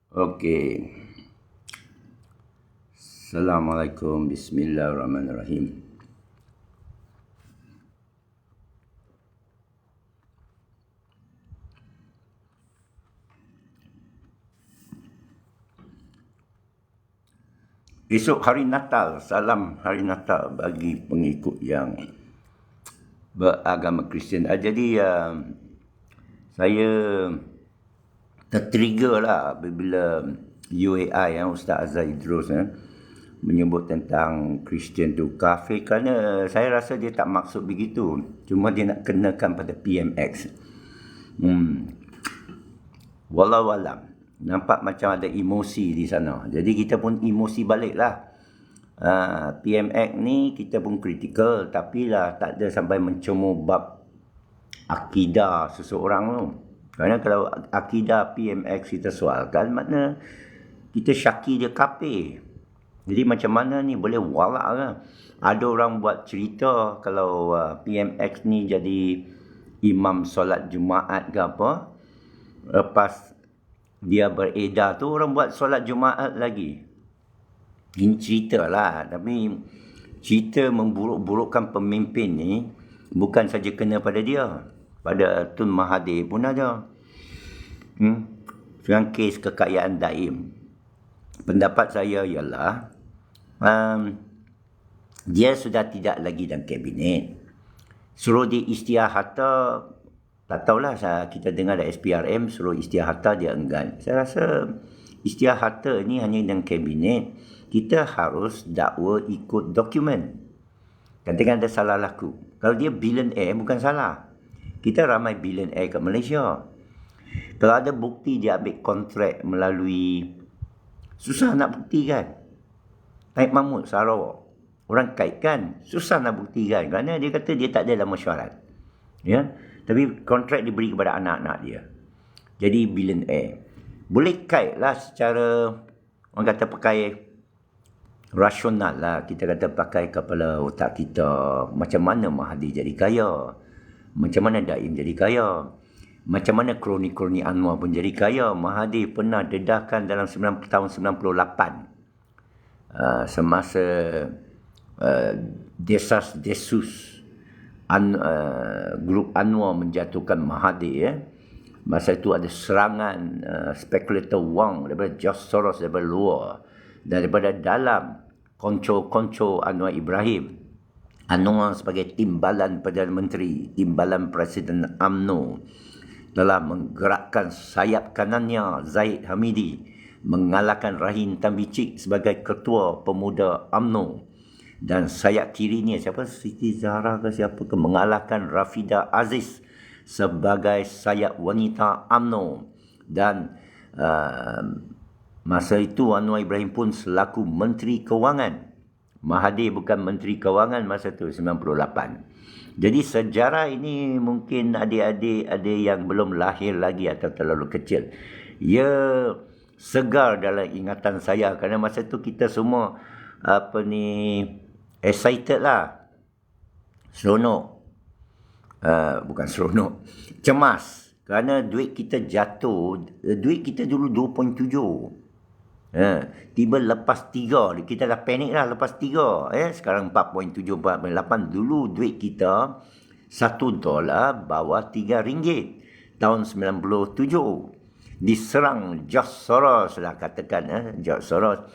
Okey. Assalamualaikum. Bismillahirrahmanirrahim. Esok hari Natal. Salam hari Natal bagi pengikut yang beragama Kristian. Jadi saya tertrigger lah apabila UAI Ustaz Azhar Idrus menyebut tentang Kristian tu kafir, kerana saya rasa dia tak maksud begitu. Cuma dia nak kenakan pada PMX. Wallahualam. Nampak macam ada emosi di sana. Jadi kita pun emosi balik lah. PMX ni kita pun kritikal, tapi lah tak ada sampai mencemur bab akidah seseorang tu. Kerana kalau akidah PMX kita soalkan, makna kita syaki dia kafir. Jadi macam mana ni boleh walak ke? Ada orang buat cerita kalau PMX ni jadi imam solat Jumaat ke apa, lepas dia beredar tu orang buat solat Jumaat lagi. Ini cerita lah, tapi cerita memburuk-burukkan pemimpin ni bukan saja kena pada dia, pada Tun Mahathir pun ada. Dengan kes kekayaan daim, pendapat saya ialah dia sudah tidak lagi dalam kabinet. Suruh dia isytihar harta, tak tahulah, kita dengar dari SPRM suruh isytihar harta, dia enggan. Saya rasa isytihar harta ni hanya dalam kabinet. Kita harus dakwa ikut dokumen. Katakan ada salah laku. Kalau dia billionaire bukan salah. Kita ramai billionaire kat Malaysia. Kalau ada bukti dia ambil kontrak melalui, susah nak buktikan. Taib Mahmud Sarawak, orang kaitkan, susah nak buktikan kerana dia kata dia tak ada dalam mesyuarat. Ya, tapi kontrak diberi kepada anak-anak dia. Jadi billionaire. Boleh kaitlah secara, orang kata pakai rasional lah, kita kata pakai kepala otak kita. Macam mana Mahathir jadi kaya, macam mana Daim jadi kaya, macam mana kroni-kroni Anwar pun jadi kaya. Mahathir pernah dedahkan dalam tahun 98, semasa desas-desus grup Anwar menjatuhkan Mahathir. Masa itu ada serangan spekulator wang daripada George Soros, daripada luar, daripada dalam, konco-konco Anwar Ibrahim. Anwar sebagai timbalan Perdana Menteri, timbalan Presiden UMNO, telah menggerakkan sayap kanannya Zahid Hamidi, mengalahkan Rahim Tambicik sebagai ketua pemuda UMNO, dan sayap kirinya siapa, Siti Zahra ke siapa ke, mengalahkan Rafida Aziz sebagai sayap wanita UMNO. Dan masa itu Anwar Ibrahim pun selaku Menteri Kewangan. Mahathir bukan Menteri Kewangan masa itu, 98. Jadi sejarah ini mungkin adik-adik ada yang belum lahir lagi atau terlalu kecil. Ia segar dalam ingatan saya kerana masa itu kita semua excited lah. Seronok. Bukan seronok. Cemas. Kerana duit kita jatuh. Duit kita dulu 2.7. Tiba lepas 3, kita dah panik lah lepas 3. Sekarang 4.7, 4.8. Dulu duit kita $1 bawah RM3 tahun 97. Diserang George Soros lah, katakan George Soros.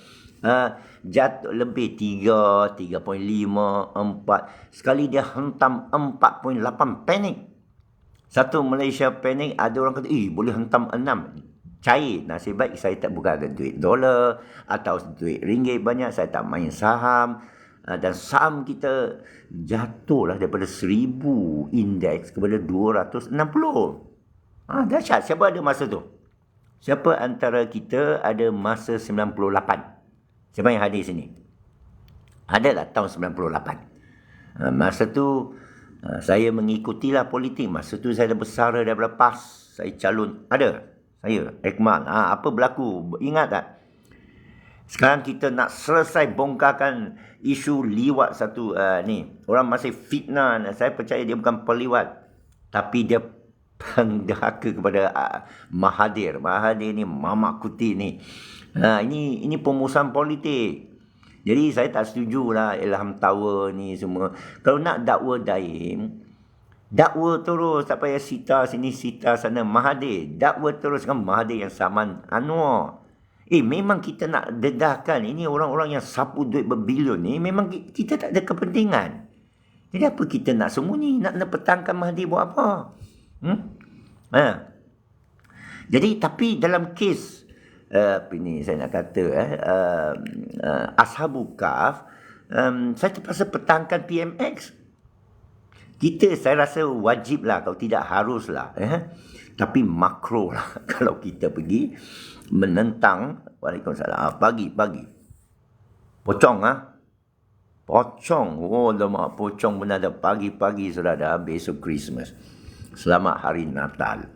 Jatuh lebih 3, 3.5, 4. Sekali dia hentam 4.8, panik. Satu Malaysia panik, ada orang kata, boleh hentam 6. Cair. Nasib baik saya tak bukan ada duit dolar atau duit ringgit banyak, saya tak main saham. Dan saham kita jatuhlah daripada 1000 indeks kepada 260. Dahsyat. Siapa ada masa tu? Siapa antara kita ada masa 98? Siapa yang hadir sini? Adalah tahun 98. Masa tu saya mengikutilah politik. Masa tu saya dah bersara daripada PAS. Saya calon. Ada. Saya, Ekmal. Apa berlaku? Ingat tak? Sekarang kita nak selesai bongkarkan isu liwat satu ni. Orang masih fitnah. Saya percaya dia bukan peliwat. Tapi dia Pendahaka kepada Mahathir. Mahathir ni Mamak Kuti ni. Ini pemusuhan politik. Jadi saya tak setuju lah Ilham Tower ni semua. Kalau nak dakwa Daim, dakwa terus, tak payah sita sini sita sana. Mahathir, dakwa terus kan Mahathir yang Saman Anwar. Memang kita nak dedahkan. Ini orang-orang yang sapu duit berbilion ni, memang kita tak ada kepentingan. Jadi apa kita nak sembunyi? Nak petangkan Mahathir buat apa? Jadi tapi dalam kes ini saya nak kata Ashabul Kahf, saya terpaksa petangkan PMX. Saya rasa wajib lah, kalau tidak harus lah. Tapi makro lah kalau kita pergi menentang. Waalaikumsalam. Pagi. Pocong Pocong. Oh, lemak pocong benar dah. Pagi-pagi sudah dah besok Christmas. Selamat Hari Natal.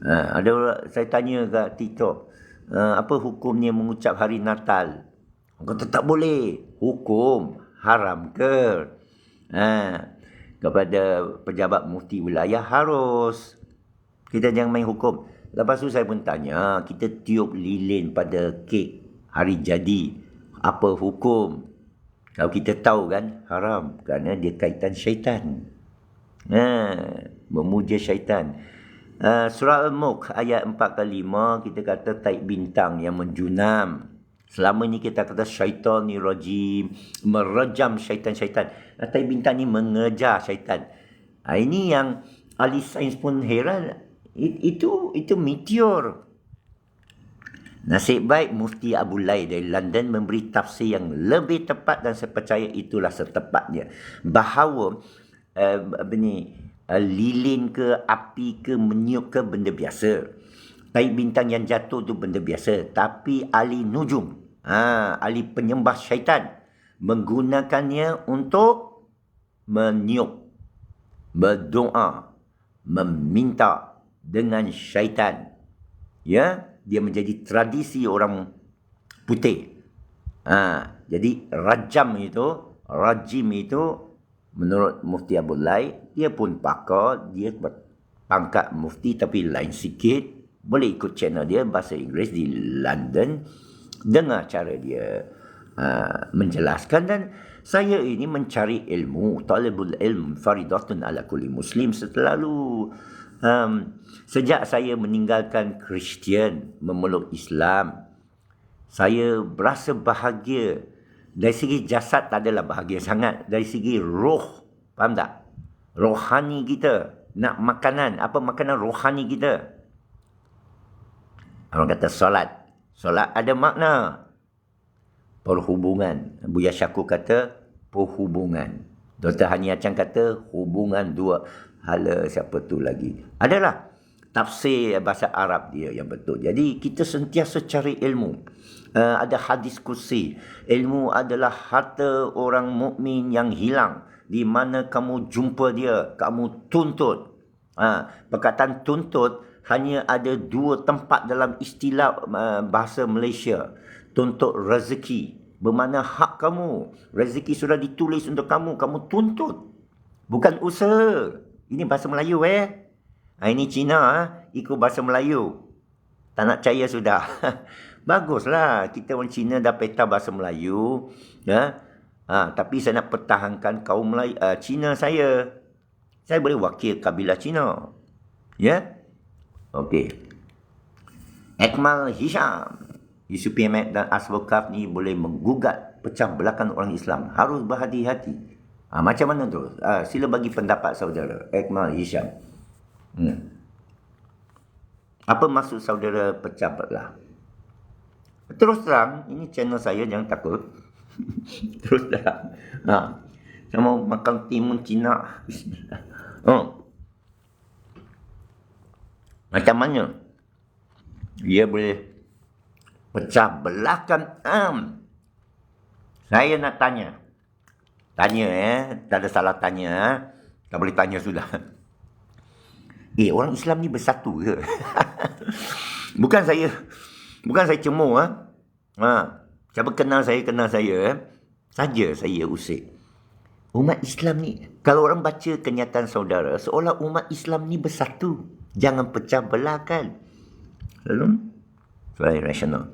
Ada orang, saya tanya kat TikTok, apa hukumnya mengucap Hari Natal? Orang kata tak boleh. Hukum haram ke? Kepada pejabat mufti wilayah harus. Kita jangan main hukum. Lepas tu saya pun tanya, kita tiup lilin pada kek hari jadi, apa hukum? Kalau kita tahu kan haram, kerana dia kaitan syaitan. Memuja syaitan. Surah Al-Mulk ayat 4-5 kita kata taib bintang yang menjunam. Selama ni kita kata syaitan ni rajim, merejam syaitan-syaitan. Taib bintang ni mengejar syaitan. Ini yang ahli sains pun heran. Itu meteor. Nasib baik Mufti Abu Lai dari London memberi tafsir yang lebih tepat, dan saya percaya itulah setepatnya. Bahawa lilin ke, api ke, meniup ke, benda biasa. Taib bintang yang jatuh tu benda biasa. Tapi ahli nujum, ahli penyembah syaitan, menggunakannya untuk meniup, berdoa, meminta dengan syaitan. Dia menjadi tradisi orang putih. Jadi rajim itu menurut Mufti Abu Lai, dia pun pakar, dia pangkat mufti tapi lain sikit. Boleh ikut channel dia bahasa Inggeris di London, dengar cara dia menjelaskan. Dan saya ini mencari ilmu, talibul ilm faridatun ala kulli muslim. Sejak saya meninggalkan Kristian, memeluk Islam, saya berasa bahagia. Dari segi jasad tak adalah bahagia sangat. Dari segi roh, faham tak? Rohani kita nak makanan. Apa makanan rohani kita? Orang kata solat. Solat ada makna. Perhubungan. Buya Syakur kata perhubungan. Dr. Hani Acang kata hubungan dua hala siapa tu lagi. Adalah tafsir bahasa Arab dia yang betul. Jadi kita sentiasa cari ilmu. Ada hadis kursi. Ilmu adalah harta orang mukmin yang hilang. Di mana kamu jumpa dia, kamu tuntut. Perkataan tuntut hanya ada dua tempat dalam istilah bahasa Malaysia. Tuntut rezeki, bermakna hak kamu. Rezeki sudah ditulis untuk kamu, kamu tuntut. Bukan usaha. Ini bahasa Melayu Ini Cina ikut bahasa Melayu. Tak nak percaya sudah. Baguslah kita orang Cina dah peta bahasa Melayu. Tapi saya nak pertahankan kaum Melayu, Cina saya. Saya boleh wakil kabilah Cina. Okey. Akmal Hisham. Isu PMX dan Ashabul Kahf ni boleh menggugat pecah belakan orang Islam. Harus berhati-hati. Macam mana tu? Sila bagi pendapat saudara Akmal Hisham. Apa maksud saudara pecah belah? Terus terang, ini channel saya, jangan takut. Terus terang. Saya mau makan timun Cina. Bismillah. Macam mana dia boleh pecah belahkan? Saya nak tanya. Tanya tak ada salah tanya. Tak boleh tanya sudah. Orang Islam ni bersatu ke? Bukan saya cemur. Siapa kenal saya, saja saya usik. Umat Islam ni, kalau orang baca kenyataan saudara, seolah umat Islam ni bersatu. Jangan pecah belahkan. Lalu, soal rasional.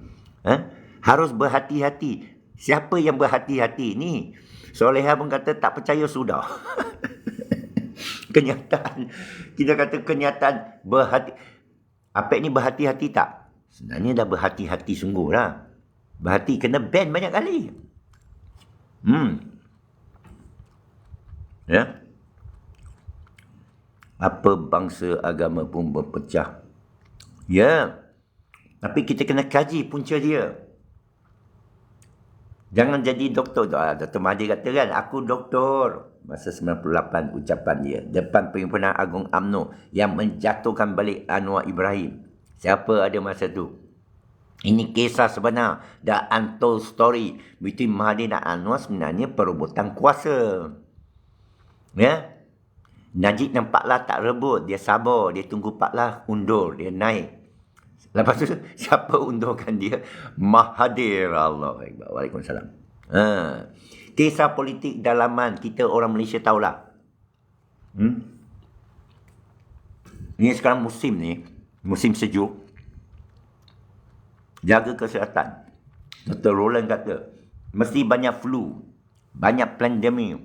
Harus berhati-hati. Siapa yang berhati-hati ni? Soleha pun kata tak percaya sudah. Kenyataan. Kita kata kenyataan berhati. Apek ni berhati-hati tak? Sebenarnya dah berhati-hati sungguh lah. Berhati kena ban banyak kali. Ya. Apa bangsa agama pun berpecah. Ya. Tapi kita kena kaji punca dia. Jangan jadi doktor. Dr. Mahathir kata kan, aku doktor. Masa 98 ucapan dia. Depan Perhimpunan Agung UMNO yang menjatuhkan balik Anwar Ibrahim. Siapa ada masa tu? Ini kisah sebenar. The untold story between Mahathir dan Anwar sebenarnya perebutan kuasa. Ya. Najib dan Pak Lah tak rebut. Dia sabar. Dia tunggu Pak Lah undur. Dia naik. Lepas tu, siapa undurkan dia? Mahathir. Allah Akbar. Waalaikumsalam. Kisah politik dalaman kita orang Malaysia tahulah. Ini sekarang musim ni, musim sejuk. Jaga kesihatan. Dr. Roland kata, mesti banyak flu, banyak pandemik.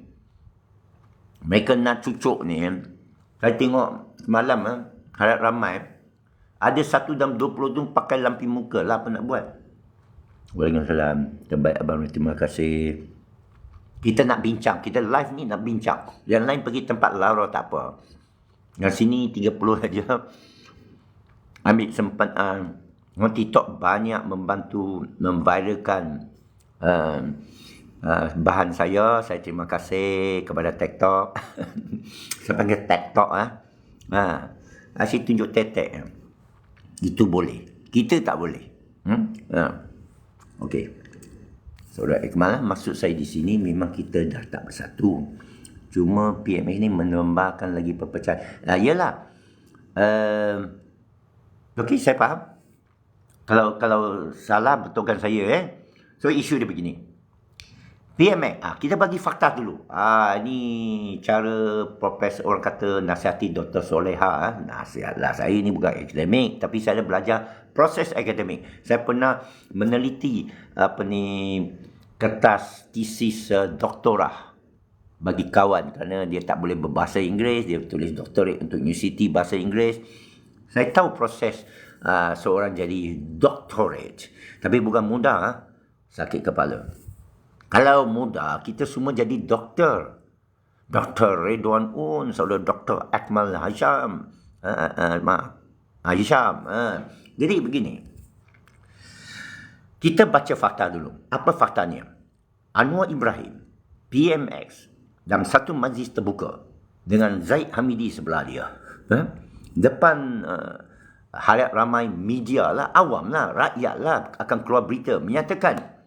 Mereka nak cucuk ni. Saya tengok semalam, harap ramai. Ada 1 dalam 20 tu pakai lampi muka lah, apa nak buat. Waalaikumsalam. Terbaik abang, terima kasih. Kita nak bincang. Kita live ni nak bincang. Yang lain pergi tempat lara tak apa. Yang sini 30 saja. Ambil sempatan. TikTok banyak membantu memviralkan bahan saya. Saya terima kasih kepada TikTok. Saya panggil TikTok. Asyik tunjuk tetek. Itu boleh. Kita tak boleh. Okey. Saudara Ikmal, maksud saya di sini memang kita dah tak bersatu. Cuma PMX ni menambahkan lagi perpecahan. Yalah. Okey, saya faham. Kalau salah, betulkan saya. So, isu dia begini. PMX, kita bagi fakta dulu. Ini cara profesor, orang kata nasihati Dr. Soleha. Nasihatlah, saya ni bukan akademik, tapi saya belajar proses akademik. Saya pernah meneliti kertas tesis doktorah bagi kawan kerana dia tak boleh berbahasa Inggeris, dia tulis doktorat untuk universiti bahasa Inggeris. Saya tahu proses seorang jadi doktorat, tapi bukan mudah. Sakit kepala. Kalau mudah, kita semua jadi doktor. Dr. Ridwan Un, saudara Dr. Akmal Hasham. Hisham. Jadi begini. Kita baca fakta dulu. Apa faktanya? Anwar Ibrahim, PMX, dalam satu majlis terbuka dengan Zaid Hamidi sebelah dia. Depan halayak ramai media lah, awam lah, rakyat lah akan keluar berita menyatakan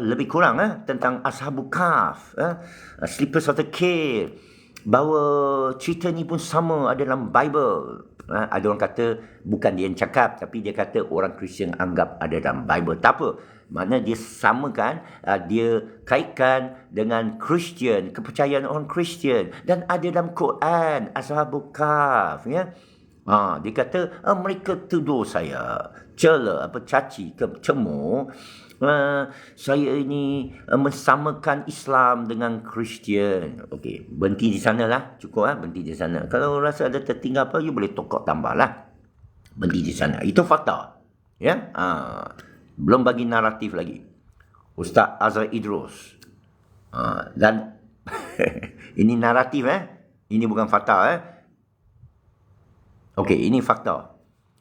lebih kurang tentang Ashabul Kahf, Sleepers of the Cave, bahawa cerita ni pun sama ada dalam Bible. Ada orang kata bukan dia yang cakap, tapi dia kata orang Kristian anggap ada dalam Bible. Tak apa, maknanya dia samakan, dia kaitkan dengan Kristian, kepercayaan orang Kristian, dan ada dalam Quran Ashabul Kahf, ya. Dia kata mereka tuduh saya cela, caci, cemooh. Saya ini mensamakan Islam dengan Kristian. Okey, berhenti di sana lah. Cukup berhenti di sana. Kalau rasa ada tertinggal apa, you boleh tokok tambah lah. Berhenti di sana. Itu fakta. Ya. Belum bagi naratif lagi. Ustaz Azhar Idrus. Dan ini naratif Ini bukan fakta Okey, ini fakta.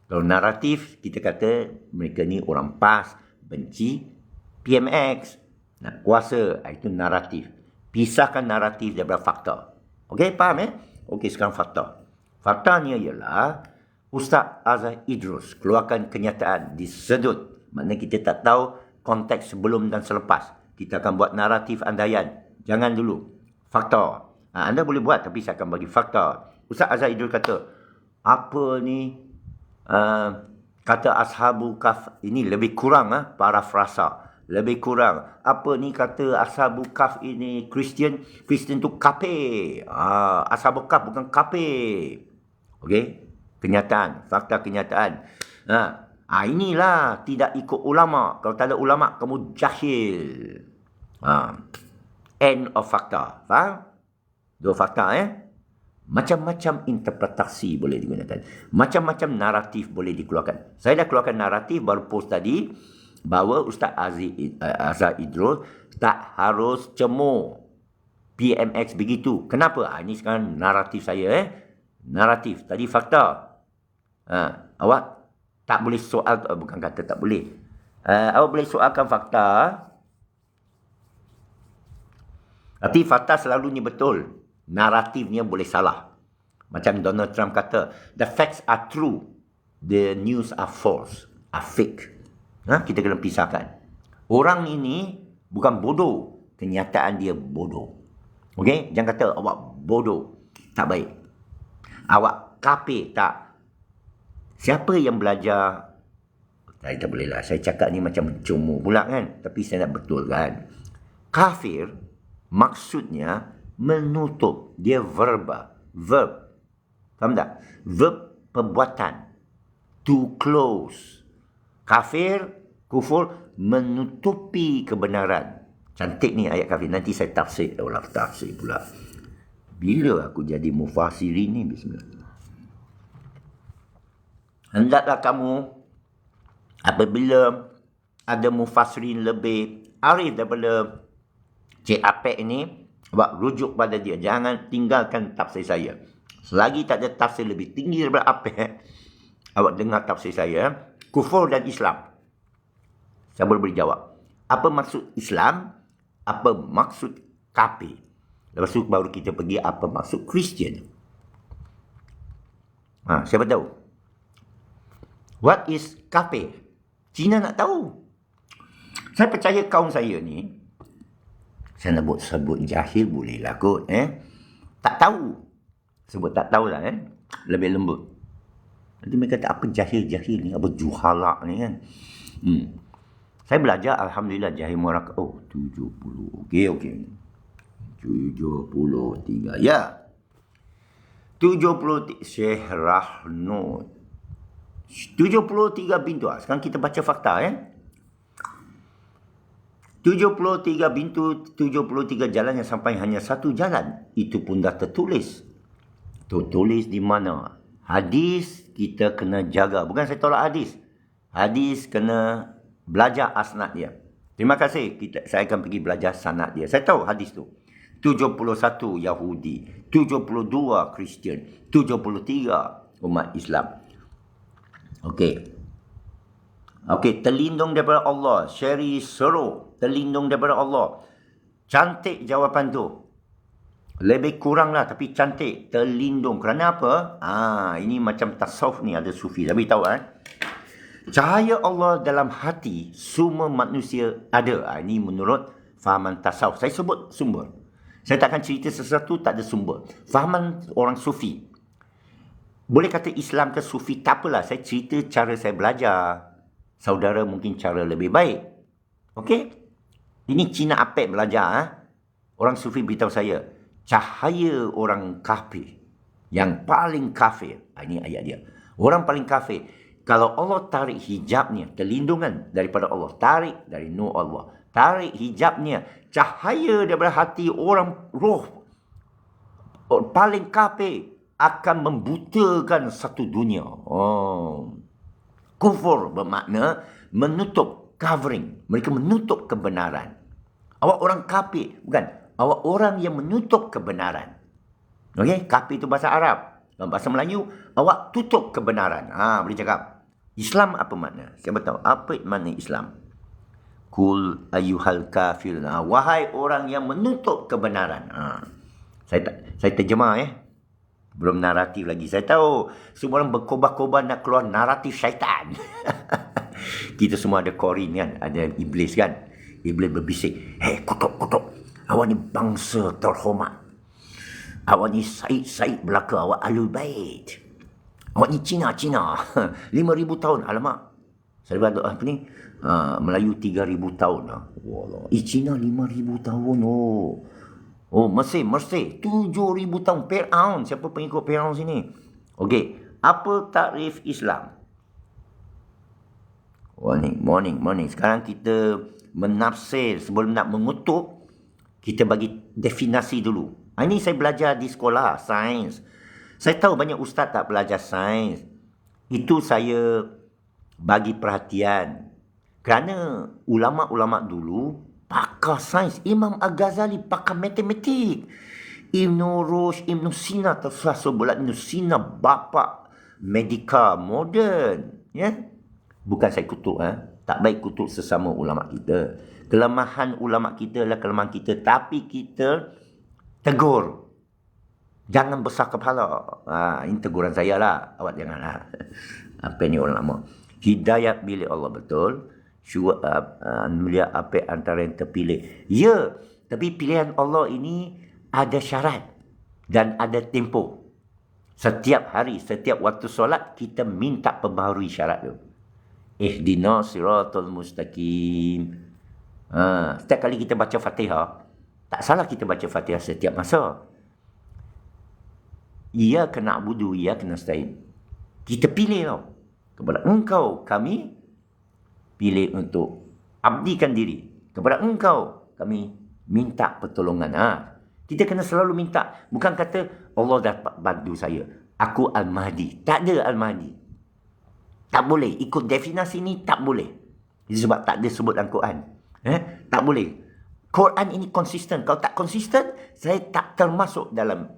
Kalau naratif, kita kata mereka ni orang PAS, benci PMX, nak kuasa. Itu naratif. Pisahkan naratif daripada fakta. Okey, faham Okey, sekarang fakta. Faktanya ialah Ustaz Azhar Idrus keluarkan kenyataan disedut. Maknanya kita tak tahu konteks sebelum dan selepas. Kita akan buat naratif andaian. Jangan dulu. Fakta. Anda boleh buat, tapi saya akan bagi fakta. Ustaz Azhar Idrus kata, apa ni kata Ashabul Kahf ini lebih kurang parafrasa. Lebih kurang. Apa ni kata Ashabul Kahf ini Kristian tu kafir. Ashabul Kahf bukan kafir. Okey? Kenyataan, fakta kenyataan. Inilah tidak ikut ulama. Kalau tak ada ulama, kamu jahil. End of fakta. Faham? Dua fakta, Macam-macam interpretasi boleh digunakan. Macam-macam naratif boleh dikeluarkan. Saya dah keluarkan naratif baru post tadi bahawa Ustaz Azhar Idrus tak harus cemur PMX begitu. Kenapa? Ini sekarang naratif saya. Naratif. Tadi fakta. Awak tak boleh soal, bukan kata tak boleh. Awak boleh soalkan fakta. Tapi fakta selalunya betul. Naratifnya boleh salah. Macam Donald Trump kata, the facts are true, the news are false, are fake. Kita kena pisahkan. Orang ini bukan bodoh, kenyataan dia bodoh. Okey, jangan kata awak bodoh, tak baik. Awak kafir, tak. Siapa yang belajar? Saya tak boleh lah, saya cakap ni macam mencomor pula kan, tapi saya nak betulkan. Kafir maksudnya menutup. Dia verb. Faham tak? Verb perbuatan. To close. Kufur, menutupi kebenaran. Cantik ni ayat kafir. Nanti saya tafsir. Tafsir pula. Bila aku jadi mufassirin ni? Bismillah. Hendaklah kamu, apabila ada mufassirin lebih arif daripada Cik Apek ni, awak rujuk pada dia. Jangan tinggalkan tafsir saya. Selagi tak ada tafsir lebih tinggi daripada Apek, awak dengar tafsir saya. Kufur dan Islam. Saya boleh beri jawab. Apa maksud Islam? Apa maksud kafir? Lepas tu baru kita pergi apa maksud Kristian. Siapa tahu? What is kafir? Cina nak tahu. Saya percaya kaum saya ni, saya nak sebut jahil bolehlah kot. Tak tahu. Sebut tak tahulah. Lebih lembut. Nanti mereka kata apa jahil-jahil ni. Apa juhalak ni kan. Saya belajar Alhamdulillah jahil murakab. 70. Okey. 73. Ya. 73. Syekh Rahnud. 73 pintu. Sekarang kita baca fakta 73 pintu, 73 jalan yang sampai hanya satu jalan. Itu pun dah tertulis. Tertulis di mana? Hadis kita kena jaga. Bukan saya tolak hadis. Hadis kena belajar asnad dia. Terima kasih. Saya akan pergi belajar sanad dia. Saya tahu hadis tu. 71 Yahudi, 72 Kristian, 73 umat Islam. Okey, terlindung daripada Allah. Sherry Soro, terlindung daripada Allah. Cantik jawapan tu. Lebih kurang lah, tapi cantik. Terlindung. Kerana apa? Ini macam tasawuf ni, ada sufi. Tapi tahu cahaya Allah dalam hati semua manusia ada. Ini menurut fahaman tasawuf. Saya sebut sumber. Saya takkan cerita sesuatu tak ada sumber. Fahaman orang sufi. Boleh kata Islam ke sufi, tak apalah. Saya cerita cara saya belajar. Saudara mungkin cara lebih baik. Okey? Ini Cina Apek belajar. Orang sufi beritahu saya, cahaya orang kafir, yang paling kafir. Ini ayat dia. Orang paling kafir. Kalau Allah tarik hijabnya, terlindungan daripada Allah. Tarik dari nur Allah. Tarik hijabnya, cahaya daripada hati orang roh paling kafir akan membutakan satu dunia. Kufur bermakna menutup, covering. Mereka menutup kebenaran. Awak orang kafir, bukan. Awak orang yang menutup kebenaran. Okey, kafir itu bahasa Arab. Dalam bahasa Melayu, awak tutup kebenaran. Boleh cakap. Islam apa makna? Siapa tahu apa makna Islam? Kul ayyuhal kafirun. Wahai orang yang menutup kebenaran. Saya terjemah Belum naratif lagi. Saya tahu semua orang berkobar-kobar nak keluar naratif syaitan. Kita semua ada korin kan, ada iblis kan. Iblis berbisik, kutuk. Awak ni bangsa terhormat. Awak ni Said belaka, awak Ahlul Bait. Awak ni Cina. 5,000 tahun. Alamak. Saya buat apa ni? Melayu 3,000 tahun. Wallah. Cina 5,000 tahun. Mesir 7,000 tahun. Fir'aun. Siapa pengikut Fir'aun sini? Okey, apa takrif Islam? Morning. Sekarang kita menafsir sebelum nak mengutuk, kita bagi definasi dulu. Ini saya belajar di sekolah sains. Saya tahu banyak ustaz tak belajar sains. Itu saya bagi perhatian. Kerana ulama-ulama dulu pakar sains. Imam Al-Ghazali pakar matematik. Ibn Rushd, Ibn Sina, tersasul bulat Ibn Sina, bapa medika moden. Ya? Bukan saya kutuk. Tak baik kutuk sesama ulama kita. Kelemahan ulama kita adalah kelemahan kita. Tapi kita tegur. Jangan besar kepala. Ini teguran saya lah. Awak janganlah. Apa ni orang lama. Hidayat milik Allah betul. Mulia apa antara yang terpilih. Ya. Tapi pilihan Allah ini ada syarat. Dan ada tempoh. Setiap hari, setiap waktu solat, kita minta perbaharui syarat tu. Ihdinas siratal mustaqim. Setiap kali kita baca Fatihah, tak salah kita baca Fatihah setiap masa. Iyyaka na'budu, iyyaka nasta'in. Kita pilih tau. Kepada engkau kami pilih untuk abdikan diri. Kepada engkau kami minta pertolongan. Kita kena selalu minta. Bukan kata Allah dah bantu saya. Aku Al-Mahdi. Tak ada Al-Mahdi. Tak boleh. Ikut definisi ni tak boleh. Sebab tak ada sebut dalam Quran. Tak boleh. Quran ini konsisten. Kalau tak konsisten, saya tak termasuk dalam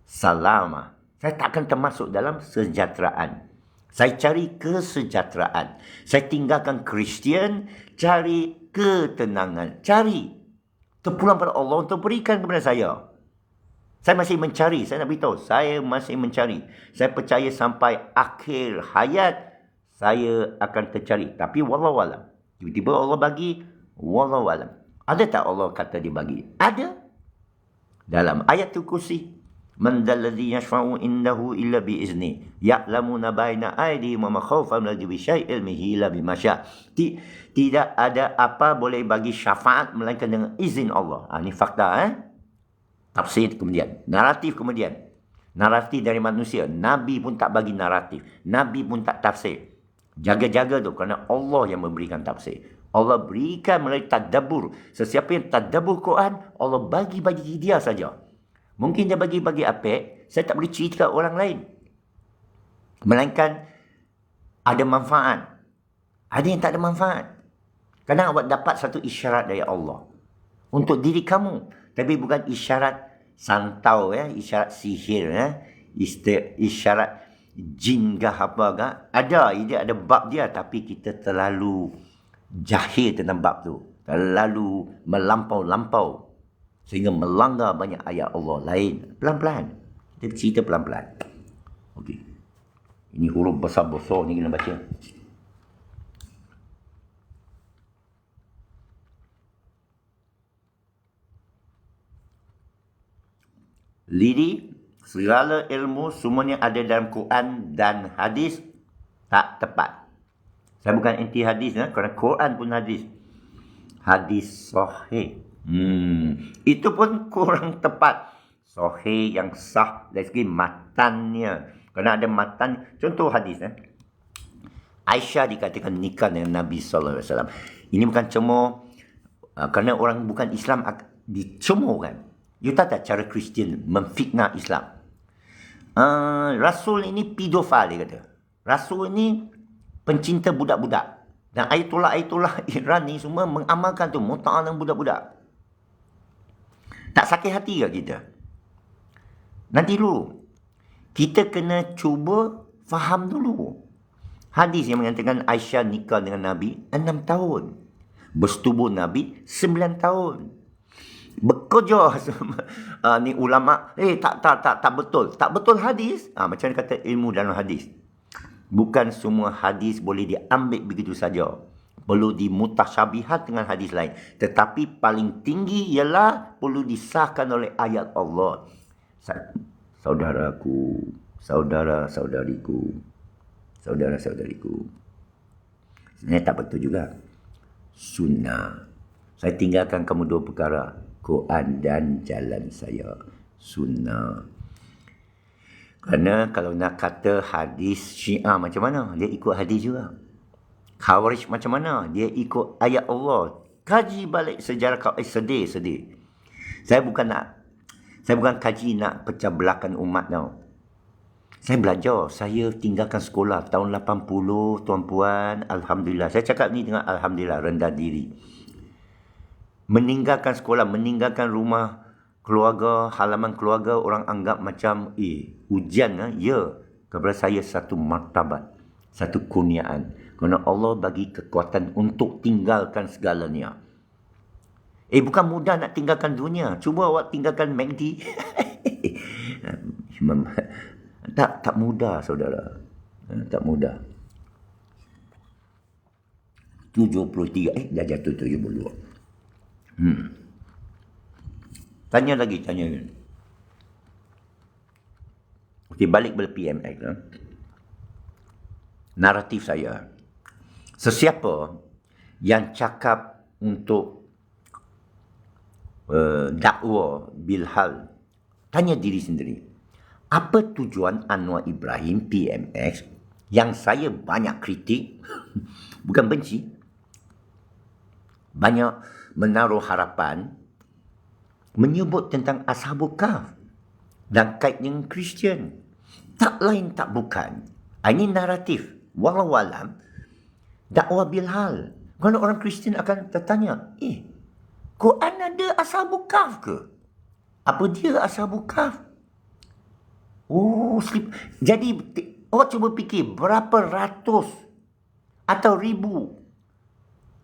salama. Saya tak akan termasuk dalam sejahteraan. Saya cari kesejahteraan. Saya tinggalkan Kristian, cari ketenangan. Cari. Terpulang pada Allah untuk berikan kepada saya. Saya masih mencari. Saya nak beritahu. Saya masih mencari. Saya percaya sampai akhir hayat, saya akan tercari. Tapi wallahualam. Tiba-tiba Allah bagi, wallahualam. Ada tak Allah kata dia bagi? Ada. Dalam ayat kursi. Man dalladhi yashfa'u indahu illa bi'izni. Ya'lamuna baina aydihim wa ma khawfahum la bi syai'il ilmihi illa bima syaa'. Tidak ada apa boleh bagi syafaat melainkan dengan izin Allah. Ini fakta. Tafsir kemudian. Naratif kemudian. Naratif dari manusia. Nabi pun tak bagi naratif. Nabi pun tak tafsir. Jaga-jaga tu kerana Allah yang memberikan tafsir. Allah berikan melalui tadabbur. Sesiapa yang tadabbur Quran, Allah bagi-bagi dia saja. Mungkin dia bagi-bagi apa, saya tak boleh cerita orang lain. Melainkan ada manfaat. Ada yang tak ada manfaat. Kadang awak dapat satu isyarat dari Allah untuk diri kamu. Tapi bukan isyarat santau, isyarat sihir, isyarat jin ke apa ke. Dia ada bab dia, tapi kita terlalu jahil tentang bab tu. Terlalu melampau-lampau. Sehingga melanggar banyak ayat Allah lain. Pelan-pelan. Kita cerita pelan-pelan. Okey. Ini huruf besar-besar ni kena baca. Lidi, segala ilmu semuanya ada dalam Quran dan hadis tak tepat. Saya bukan anti hadis, kerana Quran pun hadis. Hadis sahih. Itu pun kurang tepat. Sahih yang sah dari segi matannya. Kerana ada matan. Contoh hadis. Aisyah dikatakan nikah dengan Nabi SAW. Ini bukan cemooh. Kerana orang bukan Islam dicemoohkan. You tahu tak cara Kristian memfitnah Islam? Rasul ini pedofil, dia kata. Rasul ini pencinta budak-budak. Dan ayatullah Iran ni semua mengamalkan tu, muta'ah dengan budak-budak. Tak sakit hati ke kita? Nanti dulu. Kita kena cuba faham dulu. Hadis yang mengatakan Aisyah nikah dengan Nabi 6 tahun. Bersetubuh Nabi 9 tahun. Bekerja ni ulama, tak betul. Tak betul hadis. Macam mana kata ilmu dalam hadis. Bukan semua hadis boleh diambil begitu saja. Perlu dimutasyabihat dengan hadis lain. Tetapi paling tinggi ialah perlu disahkan oleh ayat Allah. Saudaraku, saudara-saudariku, saudara-saudariku. Sebenarnya tak betul juga. Sunnah. Saya tinggalkan kamu dua perkara. Quran dan jalan saya. Sunnah. Kerana kalau nak kata hadis Syiah macam mana, dia ikut hadis juga. Khawarij macam mana, dia ikut ayat Allah. Kaji balik sejarah kau, sedih. Saya bukan kaji nak pecah belahkan umat tau. Saya belajar, saya tinggalkan sekolah tahun 80, tuan-puan, Alhamdulillah. Saya cakap ni dengan Alhamdulillah, rendah diri. Meninggalkan sekolah, meninggalkan rumah, keluarga, halaman keluarga, orang anggap macam, ujian, ya, kepada saya satu martabat, satu kurniaan. Kerana Allah bagi kekuatan untuk tinggalkan segalanya. Bukan mudah nak tinggalkan dunia. Cuba awak tinggalkan MACD. Tak mudah, saudara. Tak mudah. 73, dah jatuh 72. Tanya lagi. Okey, balik pada PMX. Naratif saya. Sesiapa yang cakap untuk dakwa bilhal, tanya diri sendiri. Apa tujuan Anwar Ibrahim PMX yang saya banyak kritik, bukan benci, banyak menaruh harapan, menyebut tentang Ashabul Kahf dan kait dengan Kristian. Tak lain tak bukan. Ini naratif. Wallahualam, dakwah bilhal. Kalau orang Kristian akan tertanya, Quran ada Ashabul Kahf ke? Apa dia Ashabul Kahf? Jadi, awak cuba fikir berapa ratus atau ribu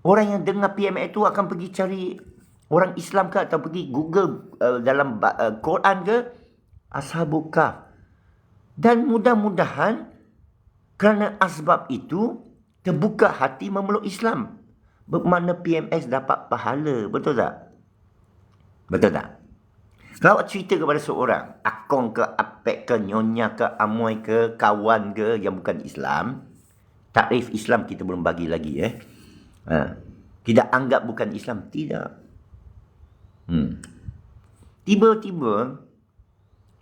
orang yang dengar PMX itu akan pergi cari orang Islam ke atau pergi Google dalam Quran ke Ashabul Kahf. Dan mudah-mudahan kerana asbab itu terbuka hati memeluk Islam. Bermakna PMX dapat pahala. Betul tak? Betul tak? Kalau awak cerita kepada seorang, akong ke, apek ke, nyonya ke, amoy ke, kawan ke yang bukan Islam, takrif Islam kita belum bagi lagi. Tidak anggap bukan Islam. Tidak. Tiba-tiba,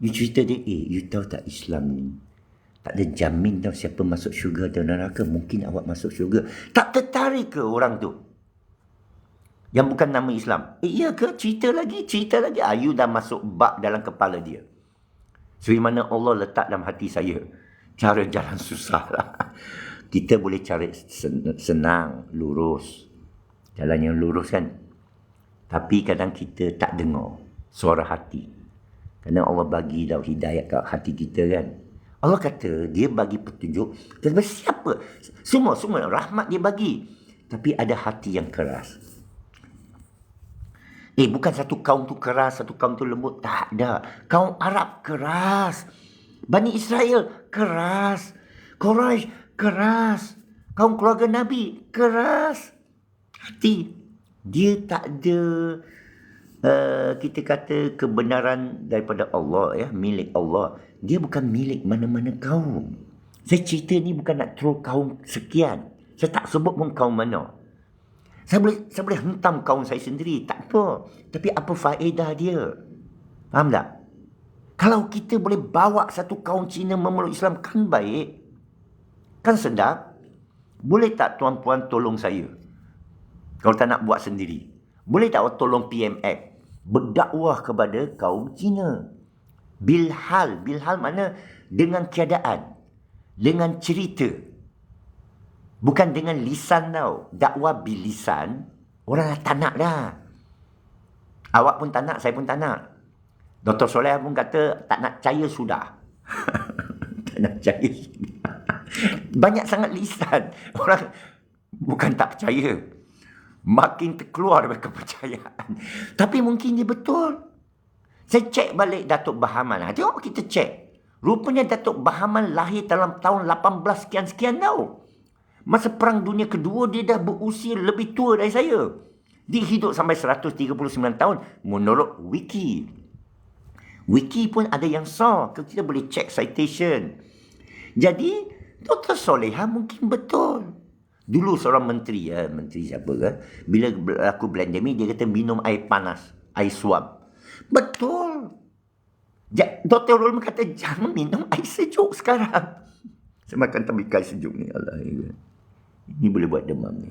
you cerita dia, you tahu tak Islam ni? Tak ada jamin tau siapa masuk syurga atau neraka. Mungkin awak masuk syurga. Tak tertarik ke orang tu? Yang bukan nama Islam. Iya ke? Cerita lagi. You dah masuk bab dalam kepala dia. Seperti mana Allah letak dalam hati saya. Cara jalan susah lah. Kita boleh cari senang, lurus. Jalan yang lurus kan. Tapi kadang kita tak dengar suara hati. Kerana Allah bagi dah hidayah kat hati kita kan. Allah kata dia bagi petunjuk. Tetapi siapa? Semua rahmat dia bagi. Tapi ada hati yang keras. Bukan satu kaum tu keras, satu kaum tu lembut. Tak ada. Kaum Arab keras. Bani Israel keras. Quraisy keras. Kaum keluarga Nabi keras. Hati. Dia tak ada kita kata kebenaran daripada Allah, milik Allah. Dia bukan milik mana-mana kaum. Saya cerita ni bukan nak throw kaum sekian. Saya tak sebut pun kaum mana. Saya boleh hentam kaum saya sendiri. Tak apa. Tapi apa faedah dia? Faham tak? Kalau kita boleh bawa satu kaum Cina memeluk Islam, kan baik. Kan sedap. Boleh tak tuan-puan tolong saya? Kalau tak nak buat sendiri. Boleh tak awak tolong PMX berdakwah kepada kaum Cina? Bilhal. Bilhal mana? Dengan keadaan. Dengan cerita. Bukan dengan lisan tau. Dakwah bilisan. Orang tak nak dah. Awak pun tak nak, saya pun tak nak. Dr. Soleh pun kata tak nak percaya sudah. Tak nak percaya sudah. Banyak sangat lisan. Orang bukan tak percaya. Makin terkeluar daripada kepercayaan. Tapi mungkin dia betul. Saya cek balik Datuk Bahaman. Tengok kita cek. Rupanya Datuk Bahaman lahir dalam tahun 18 sekian-sekian tau. Masa Perang Dunia Kedua, dia dah berusia lebih tua dari saya. Dia hidup sampai 139 tahun menurut Wiki. Wiki pun ada yang sah. Kita boleh cek citation. Jadi, Dr. Soleha mungkin betul. Dulu seorang menteri, menteri siapa kan, bila berlaku pandemik, dia kata minum air panas, air suam. Betul. Dr. Rolman kata, jangan minum air sejuk sekarang. Saya makan tembikar sejuk ni. Allah, ini boleh buat demam ni.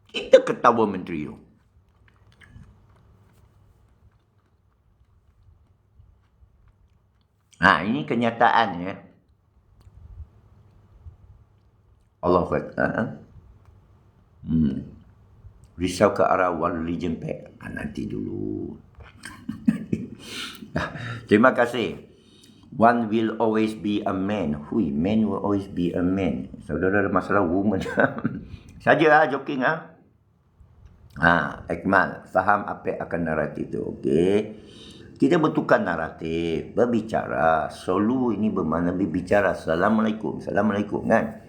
Kita ketawa menteri tu. Ini kenyataan ya. Allah kata, risau ke arah one religion pack. Nanti dulu. Terima kasih. One will always be a man. Man will always be a man. Saudara ada masalah woman. Saja joking Akmal, faham apa yang akan naratif tu, okey? Kita bertukar naratif, berbicara. Solu ini bermakna berbicara. Assalamualaikum, Assalamualaikum kan?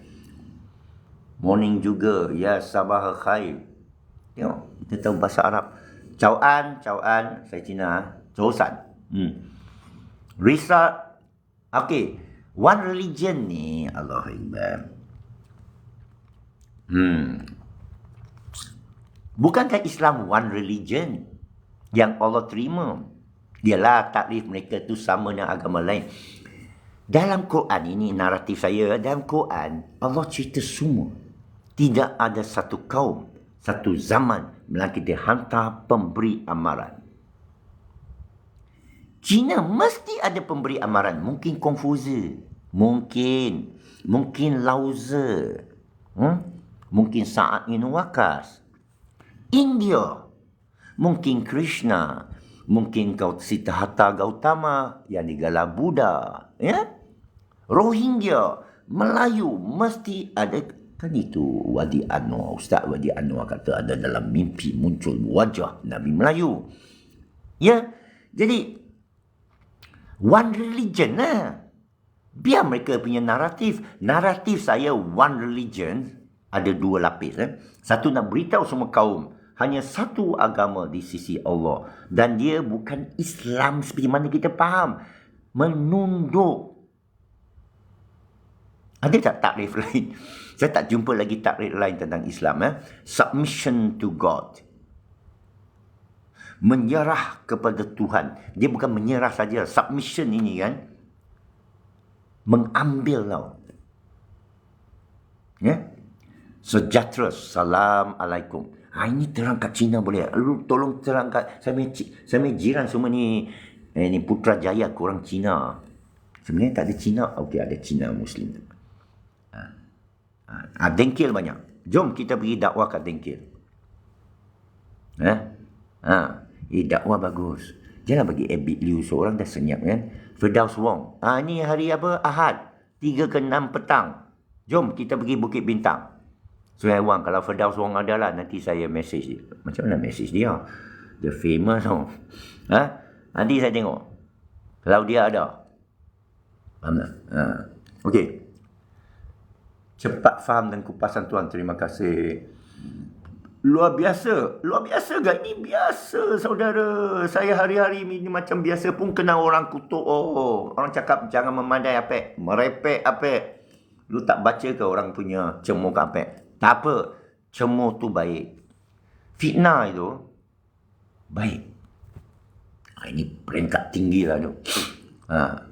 Morning juga, ya sabah khair. Tengok, kita tahu bahasa Arab. Cauan, saya Cina. Cosan. Risa, okey. One religion ni, Allah Akbar. Bukankah Islam one religion yang Allah terima? Dialah takrif mereka tu sama dengan agama lain. Dalam Quran ini, naratif saya, dalam Quran, Allah cerita semua. Tidak ada satu kaum, satu zaman, melainkan dia hantar pemberi amaran. Cina mesti ada pemberi amaran. Mungkin Confucius. Mungkin Lao Tzu. Mungkin Sa'ad bin Waqqas. India. Mungkin Krishna. Mungkin Siddhartha Gautama yang digala Buddha. Rohingya. Melayu. Mesti ada. Kan itu Wadi Anwar. Ustaz Wadi Anwar kata ada dalam mimpi muncul wajah Nabi Melayu. Jadi one religion biar mereka punya naratif. Naratif saya one religion ada dua lapis. Satu nak beritahu semua kaum hanya satu agama di sisi Allah. Dan dia bukan Islam seperti mana kita faham. Menunduk. Ada tak takrif lain? Saya tak jumpa lagi takrif lain tentang Islam. Submission to God. Menyerah kepada Tuhan. Dia bukan menyerah saja. Submission ini kan. Mengambil tau. Sejahtera. Assalamualaikum. Ini terang kat Cina boleh. Lu tolong terang kat. Saya punya jiran semua ni. Ni Putrajaya korang Cina. Sebenarnya tak ada Cina. Okey, ada Cina Muslim. Dengkil banyak. Jom kita pergi dakwah kat Dengkil. Dakwah bagus. Jangan bagi Abid Liu seorang dah senyap kan. Firdaus Wong. Ni hari apa? Ahad. 3 ke 6 petang. Jom kita pergi Bukit Bintang. Sungai Wang. Kalau Firdaus Wong ada lah, nanti saya message dia. Macam mana message dia? Dia famous tau. Nanti saya tengok. Kalau dia ada. Faham tak? Okey. Cepat faham dan kupasan tuan. Terima kasih. Luar biasa. Luar biasa ke? Ini biasa saudara. Saya hari-hari ini macam biasa pun kena orang kutuk. Orang cakap jangan memandai apek. Merepek apek. Lu tak baca ke orang punya cemur ke apek? Tak apa. Cemur tu baik. Fitnah itu baik. Ini peringkat tinggi lah tu.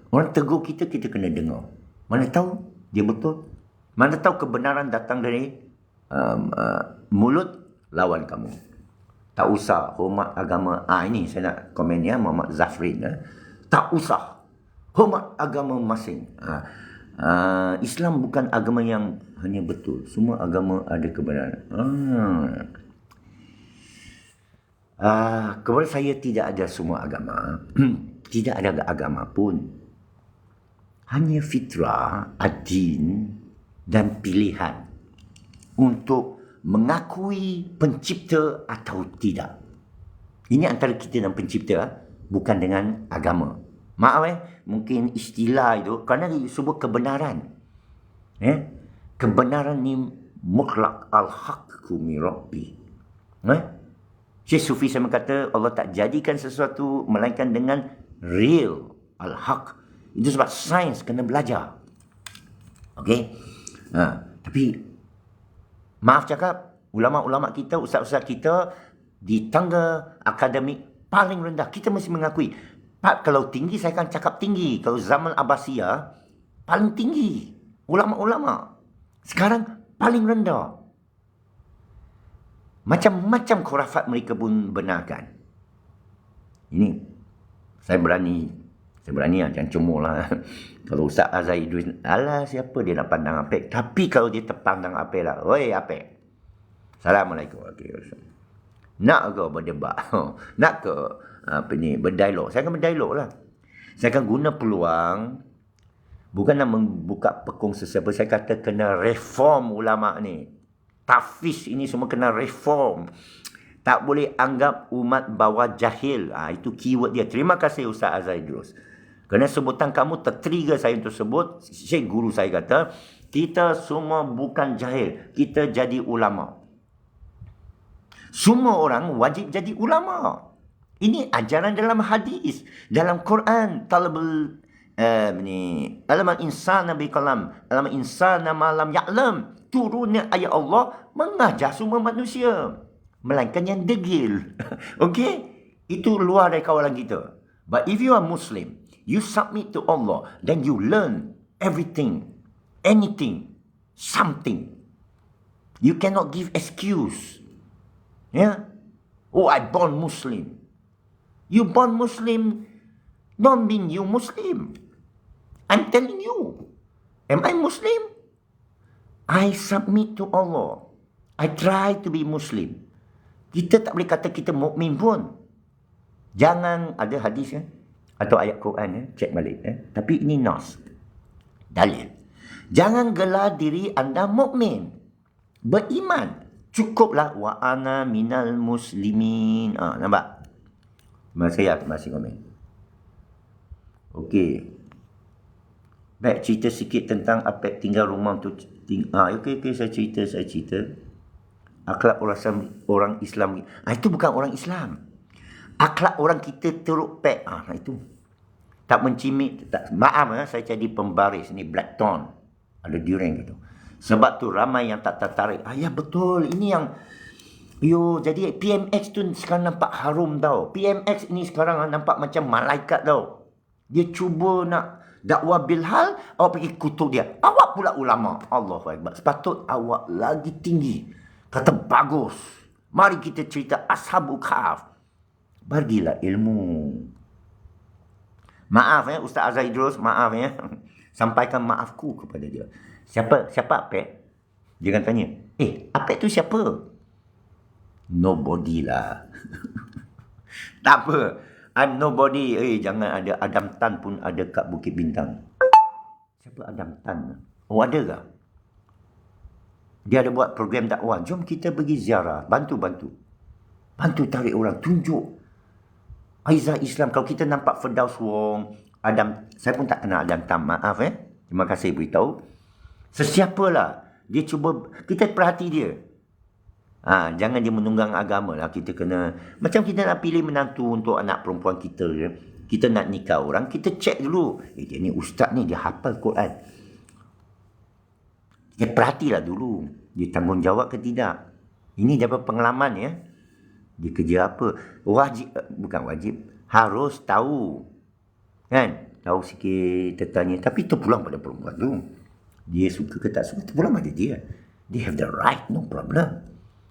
Orang tegur kita, kita kena dengar. Mana tahu dia betul. Mana tahu kebenaran datang dari mulut lawan kamu. Tak usah hormat agama. Ini saya nak komen ya, Muhammad Zafrin. Tak usah hormat agama masing. Islam bukan agama yang hanya betul. Semua agama ada kebenaran. Kepada saya tidak ada semua agama. Tidak ada agama pun. Hanya fitrah, adin dan pilihan untuk mengakui pencipta atau tidak. Ini antara kita dan pencipta, bukan dengan agama. Maaf mungkin istilah itu kerana sebuah kebenaran. Kebenaran ni mutlak al-haqqu min rabbi. Syekh Sufi sama kata Allah tak jadikan sesuatu melainkan dengan real al-haq. Itu sebab sains kena belajar. Okey. Tapi maaf cakap, ulama-ulama kita, ustaz-ustaz kita di tangga akademik paling rendah. Kita mesti mengakui. Kalau tinggi, saya akan cakap tinggi. Kalau zaman Abbasiyah, paling tinggi. Ulama-ulama. Sekarang, paling rendah. Macam-macam khurafat mereka pun benarkan. Ini, saya berani lah, jangan cumur lah. Kalau Ustaz Azhar Idris, alah siapa dia nak pandang Apek. Tapi kalau dia terpandang Apek lah, oi Apek, Assalamualaikum warahmatullahi wabarakatuh. Nak ke berdebat? Nak ke berdialog? Saya akan berdialog lah. Saya akan guna peluang, bukan nak membuka pekung sesiapa. Saya kata kena reform ulama ni. Tafiz ini semua kena reform. Tak boleh anggap umat bawah jahil. Itu keyword dia. Terima kasih Ustaz Azhar Idris. Kerana sebutan kamu tertrigger saya untuk sebut. Syekh guru saya kata, kita semua bukan jahil. Kita jadi ulama. Semua orang wajib jadi ulama. Ini ajaran dalam hadis. Dalam Quran. Alamal insana biqalam. Alamal insana malam ya'lam. Turunnya ayat Allah mengajar semua manusia. Melainkan yang degil. Okey? Itu luar dari kawalan kita. But if you are Muslim, you submit to Allah, then you learn everything, anything, something. You cannot give excuse. Yeah? Oh, I born Muslim. You born Muslim don't mean you Muslim. I'm telling you. Am I Muslim? I submit to Allah. I try to be Muslim. Kita tak boleh kata kita mukmin pun. Jangan ada hadis atau ayat Quran cek balik Tapi ini nas. Dalil. Jangan gelar diri anda mukmin. Beriman. Cukuplah wa ana minal muslimin. Nampak? Terima kasih komen. Okey. Baik, cerita sikit tentang Apek tinggal rumah tu. Okey, saya cerita. Akhlak orang Islam. Itu bukan orang Islam. Akhlak orang kita teruk pek. Itu. Tak mencimik. Maaf saya jadi pembaris. Ni black tone. Ada durian gitu. Sebab tu ramai yang tak tertarik. Ya betul. Ini yang... jadi PMX tu sekarang nampak harum tau. PMX ini sekarang nampak macam malaikat tau. Dia cuba nak dakwah bilhal. Awak pergi kutuk dia. Awak pula ulama. Allahu Akbar. Sepatut awak lagi tinggi. Kata bagus. Mari kita cerita Ashabul Kahf. Bagilah ilmu. Maaf Ustaz Azhar Idris, maaf Sampaikan maafku kepada dia. Siapa Apek? Dia akan tanya, Apek tu siapa? Nobody lah. Tak apa. I'm nobody. Jangan ada Adam Tan pun ada kat Bukit Bintang. Siapa Adam Tan? Oh, ada ke? Dia ada buat program dakwah. Jom kita pergi ziarah. Bantu tarik orang. Tunjuk Aizah Islam. Kalau kita nampak Firdaus Wong, Adam, saya pun tak kenal Adam Tam. Maaf Terima kasih beritahu. Sesiapalah. Dia cuba, kita perhati dia. Jangan dia menunggang agama lah. Kita kena, macam kita nak pilih menantu untuk anak perempuan kita. Kita nak nikah orang, kita cek dulu. Dia ni ustaz ni, dia hafal Quran. Dia perhatilah dulu. Dia tanggungjawab ke tidak. Ini dapat pengalaman Dia kerja apa. Bukan wajib. Harus tahu. Kan? Tahu sikit tertanya. Tapi terpulang pada perempuan tu. Dia suka ke tak suka, terpulang pada dia. They have the right, no problem.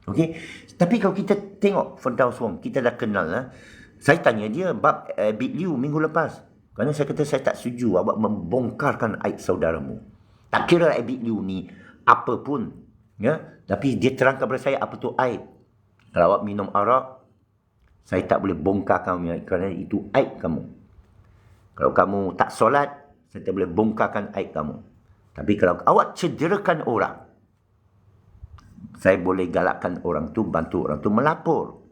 Okay? Tapi kalau kita tengok Firdaus Wong, kita dah kenal Saya tanya dia bab Bit Liu minggu lepas. Kerana saya kata saya tak setuju awak membongkarkan aib saudaramu. Tak kira Abid Liu ni apa pun. Tapi dia terangkan kepada saya apa tu aib. Kalau awak minum arak, saya tak boleh bongkar kamu kerana itu aib kamu. Kalau kamu tak solat, saya tak boleh bongkarkan aib kamu. Tapi kalau awak cederakan orang, saya boleh galakkan orang tu, bantu orang tu melapor.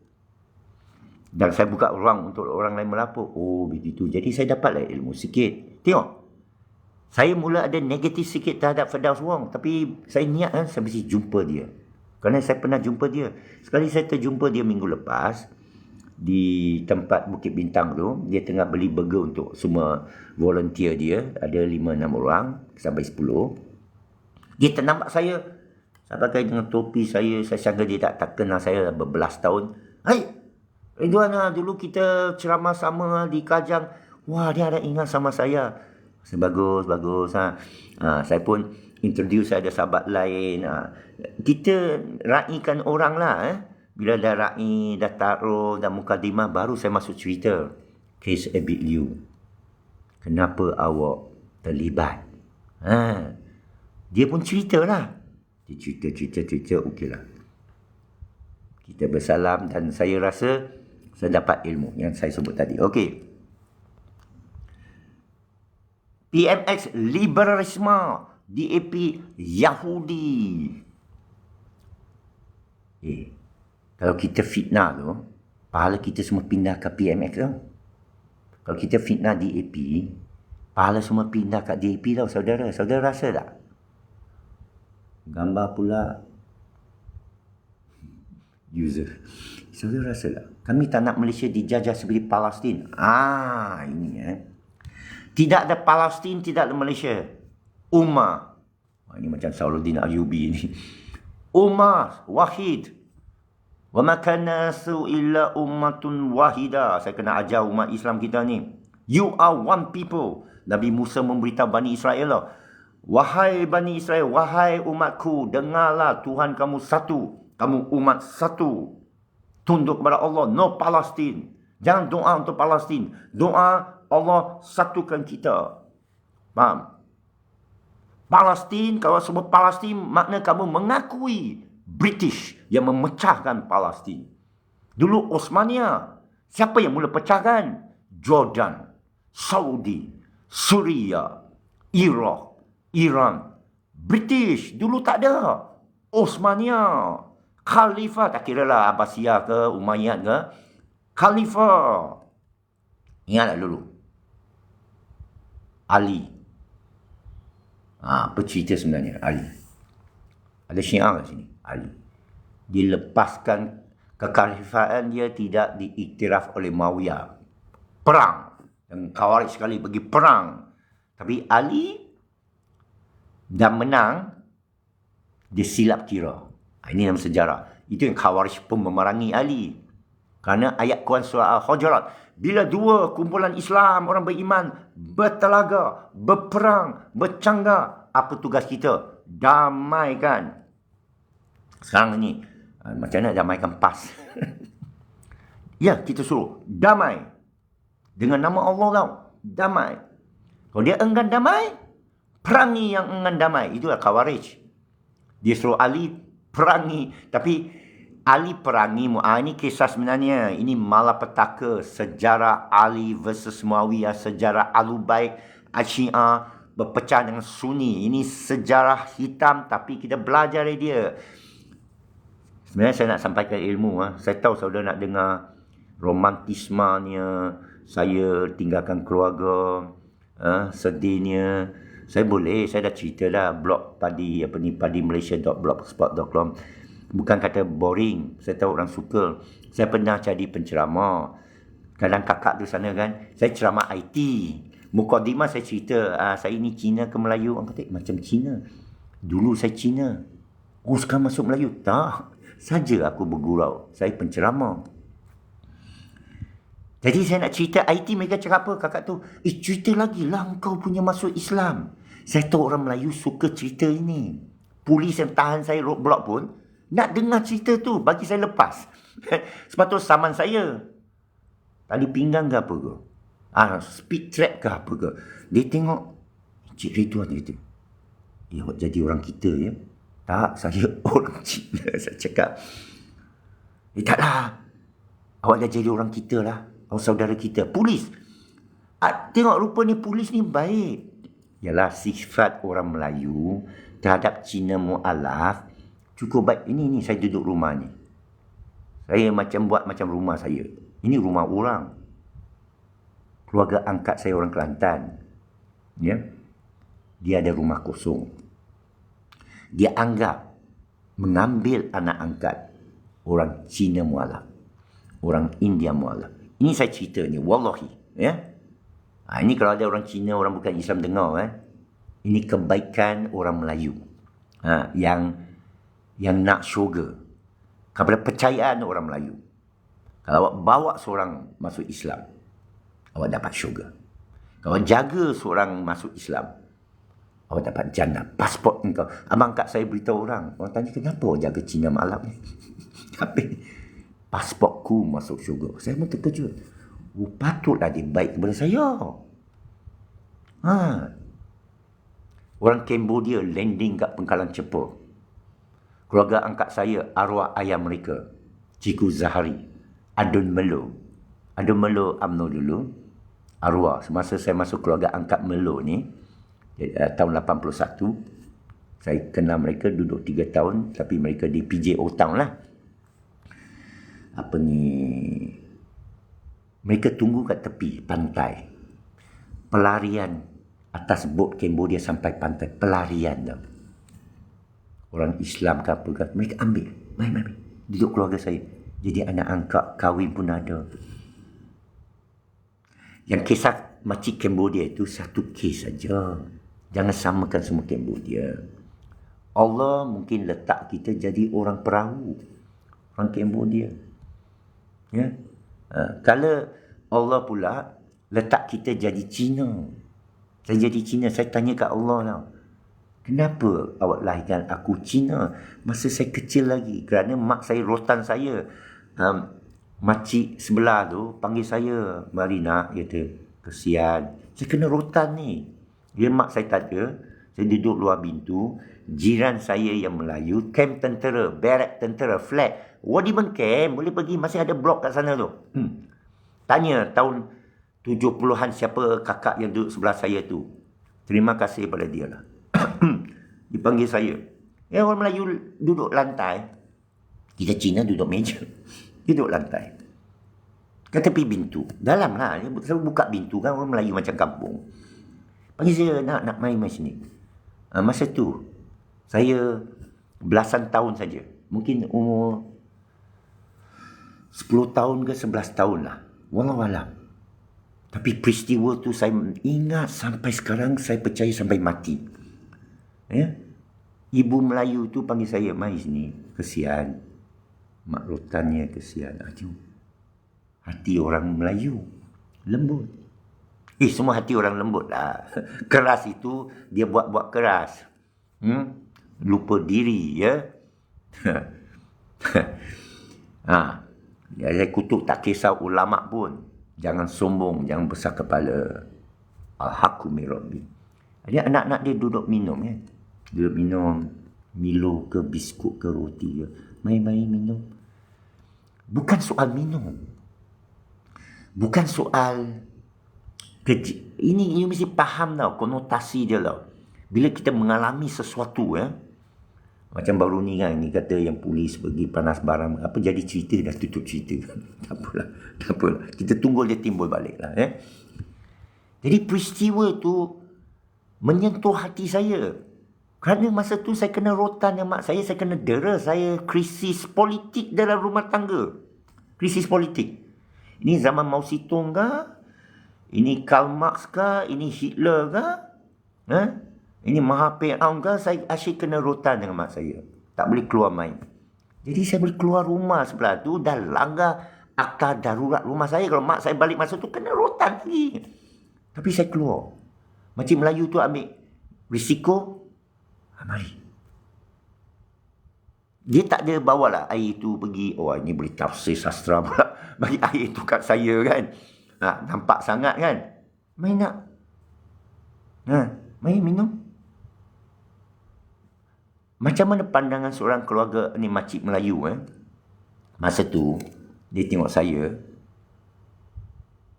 Dan saya buka ruang untuk orang lain melapor. Oh, begitu. Jadi saya dapatlah ilmu sikit. Tengok. Saya mula ada negatif sikit terhadap Firdaus Wong. Tapi saya niat saya mesti jumpa dia. Kerana saya pernah jumpa dia. Sekali saya terjumpa dia minggu lepas. Di tempat Bukit Bintang tu. Dia tengah beli burger untuk semua volunteer dia. Ada 5-6 orang. Sampai 10. Dia ternampak saya. Saya pakai dengan topi saya. Saya sangka dia tak kenal saya berbelas tahun. Hai! Ridwan dulu kita ceramah sama di Kajang. Wah, dia ada ingat sama saya. Bagus, bagus. Saya pun introduce, saya ada sahabat lain. Kita raikan orang lah. Bila dah rai, dah taruh, dah mukadimah, baru saya masuk cerita. Case Abid Liu. Kenapa awak terlibat? Dia pun cerita lah. Dia cerita, okey lah. Kita bersalam dan saya rasa saya dapat ilmu yang saya sebut tadi. Okey. PMX liberalisme, DAP Yahudi. Kalau kita fitnah tu, pahala kita semua pindah ke PMX tu. Kalau kita fitnah DAP, pahala semua pindah kat DAP tau, saudara. Saudara rasa tak? Gambar pula user. Saudara rasa tak? Kami tak nak Malaysia dijajah seperti Palestin. Ini Tidak ada Palestin, tidak ada Malaysia. Ummah. Ini macam Salahuddin Ayyubi ni. Ummah wahid. Wa ma kana nasu illa ummatun wahida. Saya kena ajar umat Islam kita ni. You are one people. Nabi Musa memberitahu Bani Israel. Wahai Bani Israel, wahai umatku, dengarlah Tuhan kamu satu. Kamu umat satu. Tunduk kepada Allah. No Palestin. Jangan doa untuk Palestin. Doa Allah satukan kita. Faham? Palestin, kalau sebut Palestin, makna kamu mengakui British yang memecahkan Palestin. Dulu Osmania, siapa yang mula pecahkan? Jordan, Saudi, Syria, Iraq, Iran. British, dulu tak ada. Osmania, Khalifah, tak kira lah Abbasiyah ke, Umayyad ke. Khalifah. Ingat tak dulu? Ali. Apa cerita sebenarnya Ali? Ada syiar kat sini. Ali. Dia lepaskan kekhalifahan dia, tidak diiktiraf oleh Muawiyah. Perang. Dan Khawarij sekali pergi perang. Tapi Ali dah menang, dia silap kira. Ini dalam sejarah. Itu yang Khawarij pun memerangi Ali. Kerana ayat Quran surah Al-Hujurat. Bila dua kumpulan Islam, orang beriman, bertelaga, berperang, bercanggah, apa tugas kita? Damaikan. Sekarang ni, macam mana damaikan PAS? Ya, kita suruh damai. Dengan nama Allah tau. Damai. Kalau dia enggan damai, perangi yang enggan damai. Itulah Khawarij. Dia suruh Ali perangi. Tapi Ali perangi ini kisah sebenarnya. Ini malapetaka sejarah Ali versus Muawiyah, sejarah Ahlul Bait, Syiah berpecah dengan Sunni. Ini sejarah hitam tapi kita belajar dari dia. Sebenarnya saya nak sampaikan ilmu. Saya tahu saudara nak dengar romantismanya, saya tinggalkan keluarga, sedihnya. Saya dah cerita dah blog padi padimalaysia.blogspot.com. Bukan kata boring. Saya tahu orang suka. Saya pernah jadi penceramah. Kadang kakak tu sana kan, saya ceramah IT. Mukadimah saya cerita, saya ni Cina ke Melayu. Orang kata, macam Cina. Dulu saya Cina. Sekarang masuk Melayu. Tak. Saja aku bergurau. Saya penceramah. Jadi saya nak cerita IT, mereka cakap apa? Kakak tu, cerita lagi lah engkau punya masuk Islam. Saya tahu orang Melayu suka cerita ini. Polis yang tahan saya roadblock pun, nak dengar cerita tu, bagi saya lepas. Sebab tu saman saya. Tali pinggang ke apa ke? Speed trap ke apa ke? Dia tengok, Cik Ridwan kata, awak jadi orang kita ya? Tak, saya orang Cina. Saya cakap, taklah. Awak dah jadi orang kita lah. Awak saudara kita. Polis. Tengok rupa ni polis ni baik. Yalah, sifat orang Melayu terhadap Cina mu'alaf cukup baik. Ini saya duduk rumah ni. Saya buat macam rumah saya. Ini rumah orang. Keluarga angkat saya orang Kelantan. Ya. Dia ada rumah kosong. Dia anggap mengambil anak angkat orang Cina mu'alaf. Orang India mu'alaf. Ini saya cerita ni. Wallahi. Ya. Ini kalau ada orang Cina, orang bukan Islam dengar. Ini kebaikan orang Melayu. Yang nak syurga. Kepada percayaan orang Melayu. Kalau awak bawa seorang masuk Islam, awak dapat syurga. Kalau jaga seorang masuk Islam, awak dapat jannah. Pasport engkau. Abang kat saya beritahu orang tanya kenapa awak jaga Cina malam ni? Tapi pasportku masuk syurga. Saya pun terkejut. Patutlah dia baik kepada saya. Orang Cambodia landing kat Pengkalan Cepa. Keluarga angkat saya, arwah ayah mereka, Cikgu Zahari, Adun Melo. Adun Melo UMNO dulu, arwah. Semasa saya masuk keluarga angkat Melo ni, tahun 81, saya kenal mereka, duduk 3 tahun, tapi mereka di PJO Town lah. Mereka tunggu kat tepi pantai. Pelarian atas bot Cambodia sampai pantai. Pelarian tau. Orang Islam ke apa ke, mereka ambil. Mari. Duduk keluarga saya. Jadi anak angkat, kahwin pun ada. Yang kisah makcik Cambodia itu satu kes saja. Jangan samakan semua Cambodia. Allah mungkin letak kita jadi orang perahu. Orang Cambodia. Ya. Kalau Allah pula letak kita jadi Cina. Saya jadi Cina, saya tanya kat Allah lah. Kenapa awak lahirkan aku Cina masa saya kecil lagi? Kerana mak saya, rotan saya. Makcik sebelah tu panggil saya, mari nak, kata, kesian. Saya kena rotan ni. Dia mak saya tak ada. Saya duduk luar pintu. Jiran saya yang Melayu, camp tentera, barak tentera, flat. Wadiman camp, boleh pergi, masih ada blok kat sana tu. Tanya tahun 70-an siapa kakak yang duduk sebelah saya tu. Terima kasih pada dia lah. Dipanggil saya. Orang Melayu duduk lantai. Kita Cina duduk meja. Duduk lantai. Kat tepi pintu. Dalam lah. Saya buka pintu kan, orang Melayu macam kampung. Panggil saya, nak main sini. Masa tu, saya belasan tahun saja. Mungkin umur 10 tahun ke 11 tahun lah. Wallahualam. Tapi peristiwa tu saya ingat sampai sekarang, saya percaya sampai mati. Ya? Ibu Melayu tu panggil saya, mari sini. Kesian. Mak rotannya kesian. Hati orang Melayu lembut. Semua hati orang lembut lah. Keras itu, dia buat-buat keras. Lupa diri, ya. Saya kutuk tak kisah ulama pun. Jangan sombong, jangan besar kepala. Al-haqqu min rabbi. Jadi anak-anak dia duduk minum ya. Duduk minum Milo ke biskut ke roti ke. Mari minum. Bukan soal minum. Bukan soal ini mesti faham tau konotasi dia tau. Bila kita mengalami sesuatu ya. Macam baru ni kan, ni kata yang polis pergi panas barang, apa jadi cerita, dah tutup cerita. Tak apalah. Kita tunggu dia timbul balik lah. Jadi peristiwa tu menyentuh hati saya. Kerana masa tu saya kena rotan dengan mak saya kena dera, saya krisis politik dalam rumah tangga. Krisis politik. Ini zaman Mao Zedong ke? Ini Karl Marx ke? Ini Hitler ke? Ini Mahathir ke? Saya asyik kena rotan dengan mak saya. Tak boleh keluar main. Jadi saya boleh keluar rumah sebelah tu, dah langgar akta darurat rumah saya. Kalau mak saya balik masa tu, kena rotan lagi. Tapi saya keluar. Macam Melayu tu ambil risiko. Mari. Dia tak ada bawalah air tu pergi. Ini boleh tafsir sastra pula. Bagi air tu kat saya kan. Nampak sangat kan. Mari nak. Mari minum. Macam mana pandangan seorang keluarga ni makcik Melayu masa tu dia tengok saya,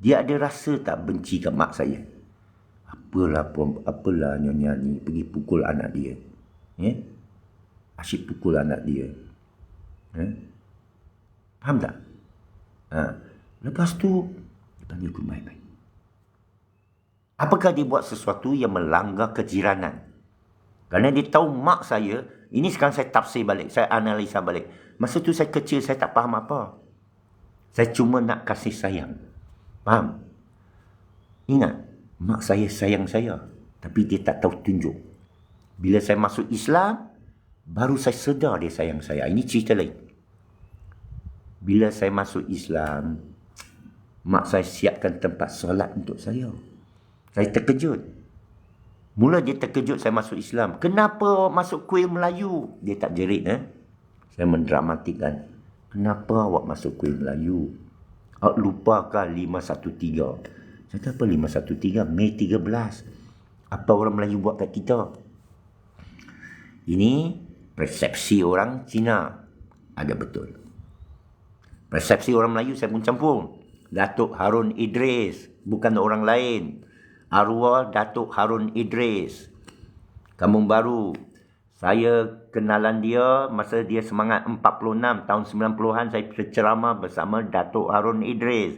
dia ada rasa tak benci kat mak saya? Apalah nyonya ni pergi pukul anak dia. Asyik pukul anak dia. Faham tak? Lepas tu dia panggil aku mai. Apakah dia buat sesuatu yang melanggar kejiranan? Kerana dia tahu mak saya, ini sekarang saya tafsir balik, saya analisa balik. Masa tu saya kecil, saya tak faham apa. Saya cuma nak kasih sayang. Faham? Ingat, mak saya sayang saya. Tapi dia tak tahu tunjuk. Bila saya masuk Islam, baru saya sedar dia sayang saya. Ini cerita lain. Bila saya masuk Islam, mak saya siapkan tempat solat untuk saya. Saya terkejut. Mula dia terkejut saya masuk Islam. Kenapa awak masuk kuil Melayu? Dia tak jerit. Saya mendramatikkan. Kenapa awak masuk kuil Melayu? Awak lupakah 513? Saya kata apa 513? Mei 13. Apa orang Melayu buat kat kita? Ini persepsi orang Cina. Ada betul. Persepsi orang Melayu saya pun campur. Datuk Harun Idris, bukan orang lain. Arwah Datuk Harun Idris. Kampung Baru. Saya kenalan dia masa dia semangat 46 tahun 90-an, saya berceramah bersama Datuk Harun Idris.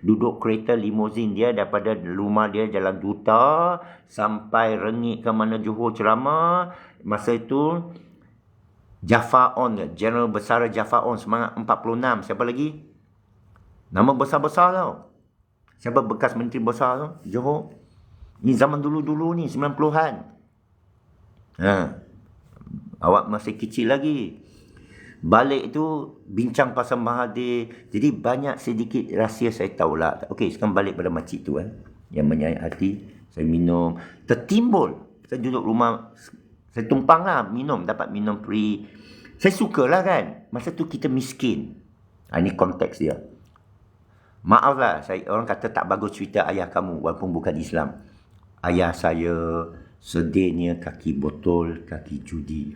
Duduk kereta limousin dia daripada rumah dia Jalan Duta sampai Rengit ke mana Johor ceramah. Masa itu Jafar On, General Besar Jafar On, semangat 46. Siapa lagi? Nama besar-besar tau. Siapa bekas Menteri Besar tau? Johor. Ni zaman dulu-dulu ni, 90-an. Awak masih kecil lagi. Balik tu, bincang pasal Mahathir. Jadi banyak sedikit rahsia saya tahulah. Okey, sekarang balik pada makcik tu. Yang menyayat hati. Saya minum. Tertimbul. Saya duduk rumah. Saya tumpang lah minum. Dapat minum free. Saya sukalah kan. Masa tu kita miskin. Ini konteks dia. Maaf lah, orang kata tak bagus cerita ayah kamu walaupun bukan Islam. Ayah saya sedihnya kaki botol, kaki judi.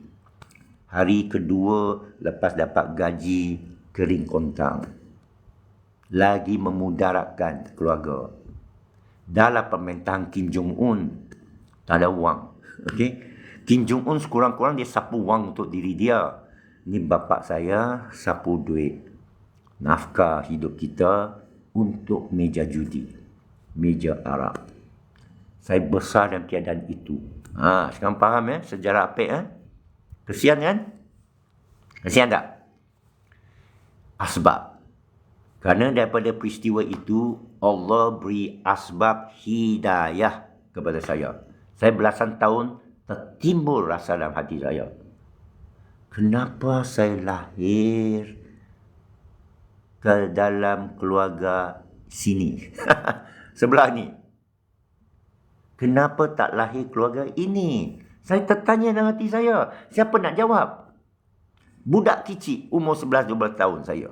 Hari kedua lepas dapat gaji, kering kontang. Lagi memudaratkan keluarga. Dalam pemerintahan Kim Jong-un, tak ada wang. Okay? Kim Jong-un sekurang-kurang dia sapu wang untuk diri dia. Ini bapa saya sapu duit. Nafkah hidup kita untuk meja judi, meja Arab. Saya besar dalam keadaan itu. Sekarang faham sejarah apik Kesian kan? Kesian tak? Asbab. Kerana daripada peristiwa itu, Allah beri asbab hidayah kepada saya. Saya belasan tahun tertimbul rasa dalam hati saya. Kenapa saya lahir ke dalam keluarga sini? Sebelah ni. Kenapa tak lahir keluarga ini? Saya tertanya dalam hati saya. Siapa nak jawab? Budak kecil, umur 11-12 tahun saya.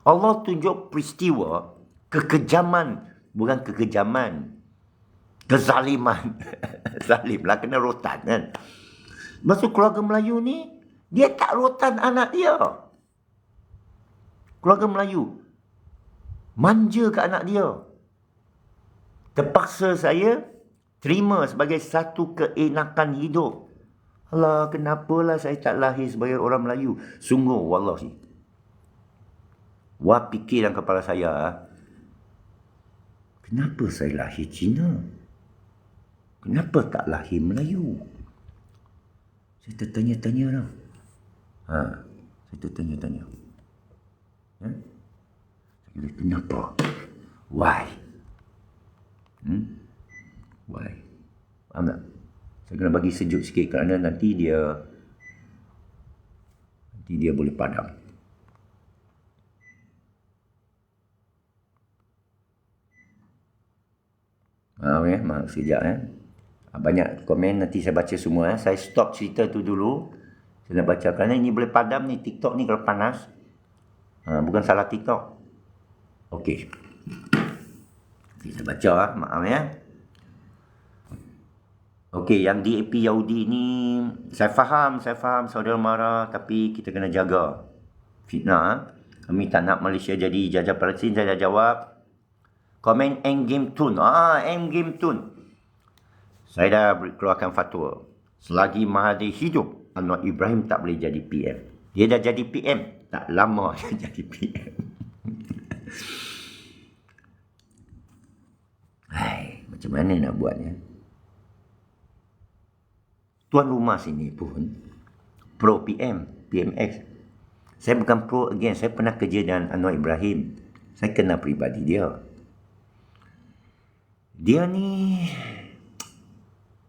Allah tunjuk peristiwa kekejaman. Bukan kekejaman. Kezaliman. Zalimlah, kena rotan kan. Maksud keluarga Melayu ni, dia tak rotan anak dia. Keluarga Melayu manja ke anak dia. Terpaksa saya terima sebagai satu keenakan hidup. Alah, kenapalah saya tak lahir sebagai orang Melayu? Sungguh, wallahi. Wah, fikir dalam kepala saya. Kenapa saya lahir Cina? Kenapa tak lahir Melayu? Saya tertanya-tanya lah. Saya tertanya-tanya. Kenapa? Why? Why? Faham tak? Saya kena bagi sejuk sikit kerana nanti dia boleh padam. Maaf sekejap. Banyak komen, nanti saya baca semua. Saya stop cerita tu dulu. Saya nak baca kerana ini boleh padam ni. TikTok ni kalau panas. Bukan salah TikTok. Okey. Saya baca maaf Okey, yang DAP Yahudi ni saya faham saudara marah, tapi kita kena jaga fitnah. Kami tak nak Malaysia jadi jajah Palestin. Saya dah jawab. Komen Endgame Tun. Endgame Tun. Saya dah keluarkan fatwa. Selagi Mahathir hidup, Anwar Ibrahim tak boleh jadi PM. Dia dah jadi PM. Tak lama dia jadi PM. Macam mana nak buatnya? Tuan rumah sini pun pro PM, PMX. Saya bukan pro again. Saya pernah kerja dengan Anwar Ibrahim. Saya kenal peribadi dia. Dia ni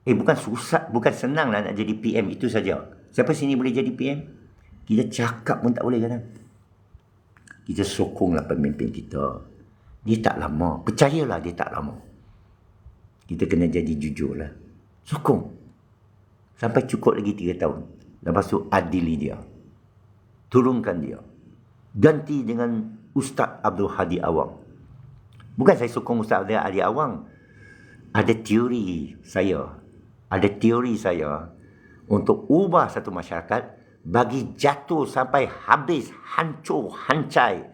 bukan susah, bukan senang lah nak jadi PM, itu saja. Siapa sini boleh jadi PM? Kita cakap pun tak boleh kadang. Kita sokonglah pemimpin kita. Dia tak lama. Percayalah dia tak lama. Kita kena jadi jujur lah. Sokong. Sampai cukup lagi 3 tahun. Lepas tu adili dia. Turunkan dia. Ganti dengan Ustaz Abdul Hadi Awang. Bukan saya sokong Ustaz Abdul Hadi Awang. Ada teori saya. Ada teori saya untuk ubah satu masyarakat bagi jatuh sampai habis, hancur, hancai.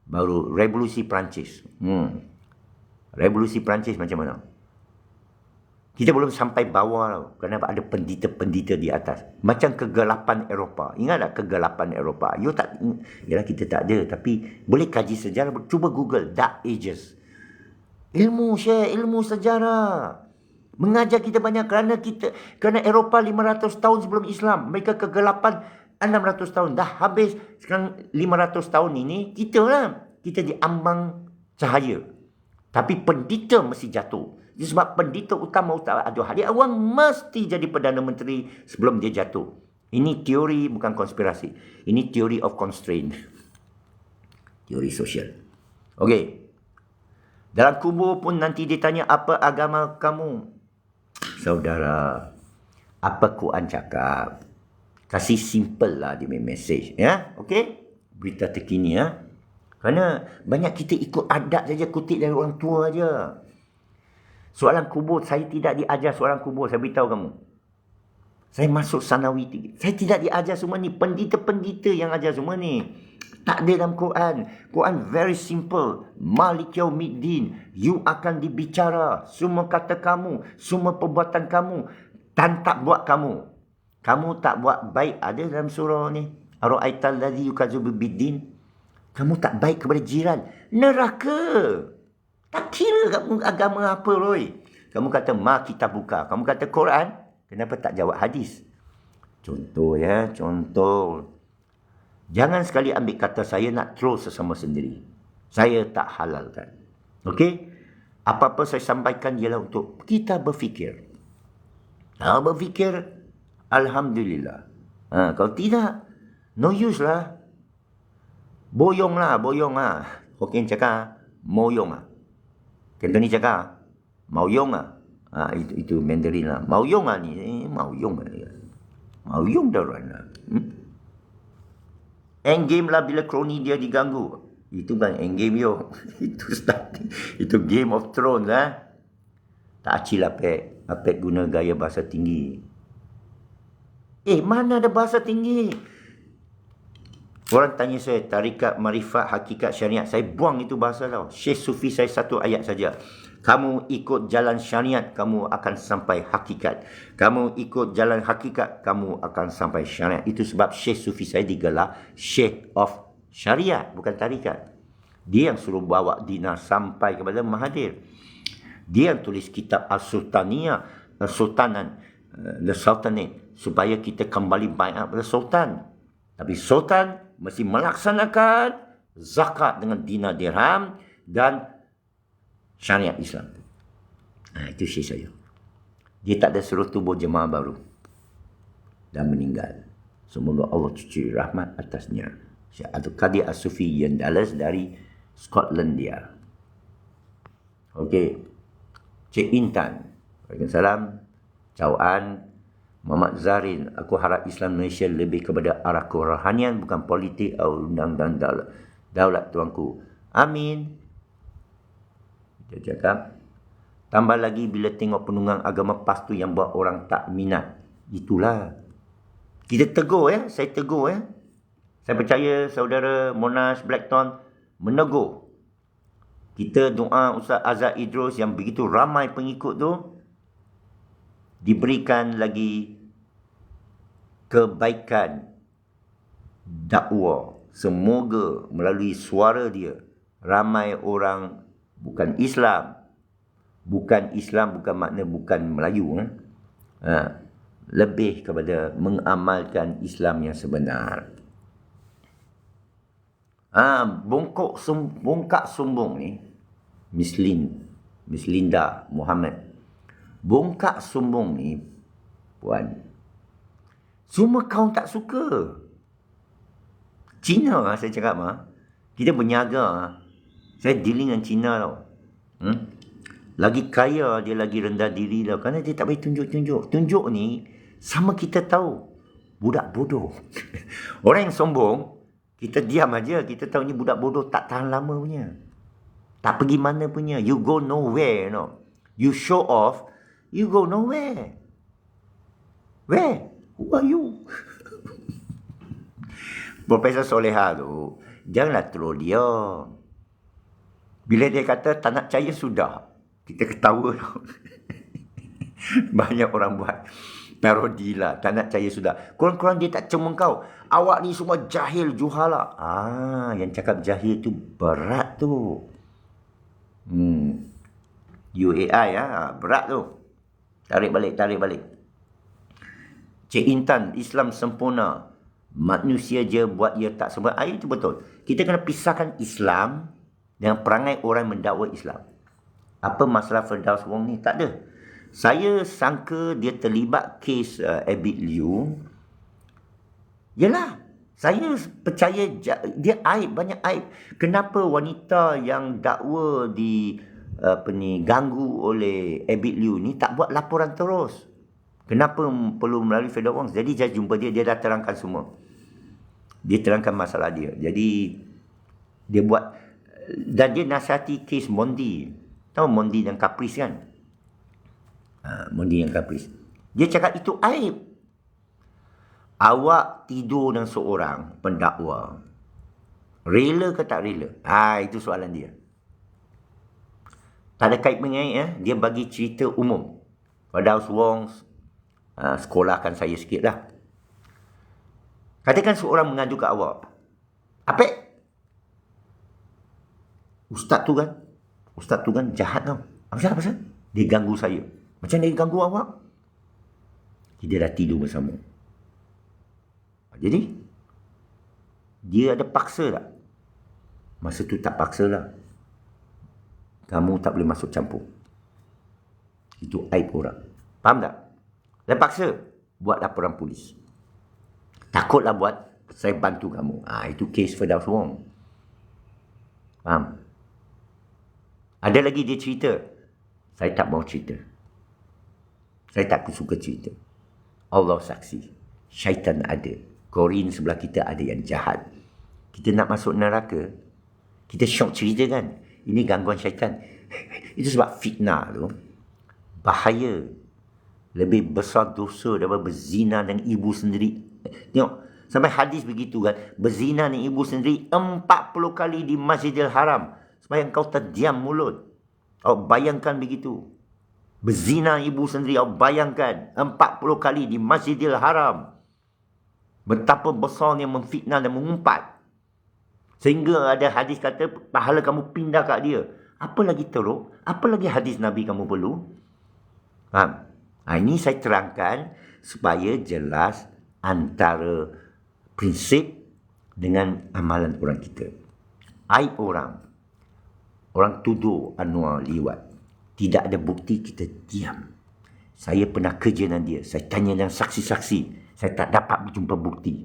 Baru revolusi Perancis. Revolusi Perancis macam mana? Kita belum sampai bawah tau. Kerana ada pendita-pendita di atas. Macam kegelapan Eropah. Ingat tak kegelapan Eropah? Yalah kita tak ada. Tapi boleh kaji sejarah. Cuba Google Dark Ages. Ilmu sejarah. Mengajar kita banyak kerana Eropah 500 tahun sebelum Islam. Mereka kegelapan 600 tahun. Dah habis. Sekarang 500 tahun ini, kita diambang cahaya. Tapi pendeta mesti jatuh. Sebab pendeta utama Ustaz Abdul Hadi Awang mesti jadi Perdana Menteri sebelum dia jatuh. Ini teori bukan konspirasi. Ini teori of constraint. Teori sosial. Okey. Dalam kubur pun nanti ditanya apa agama kamu. Saudara, apa Quran cakap? Kasih simple lah dia message. Ya? Okey? Berita terkini ya. Kerana banyak kita ikut adat saja, kutip dari orang tua aja. Soalan kubur, saya tidak diajar soalan kubur. Saya beritahu kamu. Saya masuk Sanawi 3. Saya tidak diajar semua ni. Pendeta-pendeta yang ajar semua ni. Tak ada dalam Quran. Quran very simple. Malik yaumiddin. You akan dibicara. Semua kata kamu. Semua perbuatan kamu. Dan tak buat kamu. Kamu tak buat baik. Ada dalam surah ni. Ara'aital ladzi yukadzibu biddin. Kamu tak baik kepada jiran. Neraka. Tak kira kamu agama apa, Roy. Kamu kata, kita buka. Kamu kata Quran, kenapa tak jawab hadis? Contoh ya, contoh. Jangan sekali ambil kata saya nak throw sesama sendiri. Saya tak halalkan. Okey? Apa-apa saya sampaikan ialah untuk kita berfikir. Berfikir, Alhamdulillah. Kalau tidak, no use lah. Boyong lah. Hokkien cakap, moyong lah. Cantonese cakap, mauyong lah. Itu Mandarin lah. Mauyong lah ni. Mauyong dah orang lah. Endgame lah bila kroni dia diganggu. Itu bukan endgame yo. Itu Game of Thrones lah. Tak acil Apek guna gaya bahasa tinggi. Mana ada bahasa tinggi? Orang tanya saya, tarikat, marifat, hakikat, syariat. Saya buang itu bahasa tau. Syekh Sufi saya satu ayat saja. Kamu ikut jalan syariat, kamu akan sampai hakikat. Kamu ikut jalan hakikat, kamu akan sampai syariat. Itu sebab Syekh Sufi saya digelar Syekh of Syariat, bukan tarikat. Dia yang suruh bawa dinar sampai kepada Mahathir. Dia yang tulis kitab Al-Sultaniyah, Sultanan, The Sultanate, supaya kita kembali baiat pada Sultan. Tapi Sultan mesti melaksanakan zakat dengan dinar dirham dan syariat Islam. Itu syekh saya. Dia tak ada suruh tubuh jemaah baru. Dan meninggal. Semoga Allah cuci rahmat atasnya. Syekh Abdul Qadir As-Sufi yang Dallas dari Scotland dia. Okey. Cik Intan. Waalaikumsalam. Cawaan. Muhammad Zarin, aku harap Islam Malaysia lebih kepada arah kerohanian, bukan politik atau undang-undang daulat tuanku. Amin. Dia cakap, tambah lagi bila tengok penunggang agama PAS tu yang buat orang tak minat. Itulah. Kita tegur ya, saya tegur ya. Saya percaya saudara Monash Blackton menegur. Kita doa Ustaz Azhar Idrus yang begitu ramai pengikut tu, diberikan lagi kebaikan dakwah. Semoga melalui suara dia, ramai orang bukan Islam bukan makna bukan Melayu, lebih kepada mengamalkan Islam yang sebenar. Bongkak sombong ni, Miss Linda Muhammad. Bongkak sombong ni, puan, semua kaum tak suka. Cina saya cakap Kita berniaga. Saya dealing dengan Cina tau. Lagi kaya, dia lagi rendah diri tau. Kerana dia tak boleh tunjuk-tunjuk. Tunjuk ni, sama kita tahu. Budak bodoh. Orang yang sombong, kita diam aja. Kita tahu ni budak bodoh tak tahan lama punya. Tak pergi mana punya. You go nowhere, no. You show off, you go nowhere. Where? Who are you? Profesor Soleha tu, janganlah terus dia. Bila dia kata tak nak percaya, sudah. Kita ketawa. Banyak orang buat parodi lah. Tak nak percaya, sudah. Korang-korang dia tak cemeng kau. Awak ni semua jahil, juhala. Yang cakap jahil tu berat tu. UAI berat tu. Tarik balik. Cik Intan, Islam sempurna. Manusia je buat ia tak sempurna. Itu betul. Kita kena pisahkan Islam dengan perangai orang mendakwa Islam. Apa masalah Firdaus Wong ni? Tak ada. Saya sangka dia terlibat kes Abid Liu. Yalah. Saya percaya dia aib, banyak aib. Kenapa wanita yang dakwa ganggu oleh Abid Liu ni tak buat laporan terus? Kenapa perlu melalui Firdaus Wong? Jadi saya jumpa dia dah terangkan semua. Dia terangkan masalah dia. Jadi dia buat, dan dia nasihati kes Mondi. Tahu Mondi dan Caprice kan? Mondi yang Caprice. Dia cakap itu aib. Awak tidur dengan seorang pendakwa. Rela ke tak rela? Itu soalan dia. Tak ada kait mengait. Dia bagi cerita umum. Firdaus Wong sekolahkan saya sikit lah. Katakan seorang mengadu ke awak. Apa? Ustaz tu kan jahat tau. Apa pasal? Dia ganggu saya. Macam dia ganggu awak? Dia dah tidur bersama. Jadi, dia ada paksa tak? Masa tu tak paksa lah. Kamu tak boleh masuk campur. Itu aib orang. Faham tak? Dan paksa, buat laporan polis. Takutlah buat, saya bantu kamu. Itu kes Firdaus Wong. Faham? Ada lagi dia cerita. Saya tak mau cerita. Saya tak suka cerita. Allah saksi. Syaitan ada. Korin sebelah kita ada yang jahat. Kita nak masuk neraka. Kita syok cerita kan. Ini gangguan syaitan. Itu sebab fitnah tu. Bahaya. Lebih besar dosa daripada berzina dengan ibu sendiri. Tengok. Sampai hadis begitu kan. Berzina dengan ibu sendiri 40 kali di Masjidil Haram. Supaya engkau terdiam mulut. Awak bayangkan begitu. Berzina ibu sendiri. Awak bayangkan. 40 kali di Masjidil Haram. Betapa besarnya memfitnah dan mengumpat. Sehingga ada hadis kata, pahala kamu pindah kat dia. Apa lagi teruk? Apa lagi hadis Nabi kamu perlu? Faham? Ini saya terangkan supaya jelas antara prinsip dengan amalan orang kita. Aib orang. Orang tuduh Anwar liwat. Tidak ada bukti, kita diam. Saya pernah kerja dengan dia. Saya tanya dengan saksi-saksi. Saya tak dapat berjumpa bukti.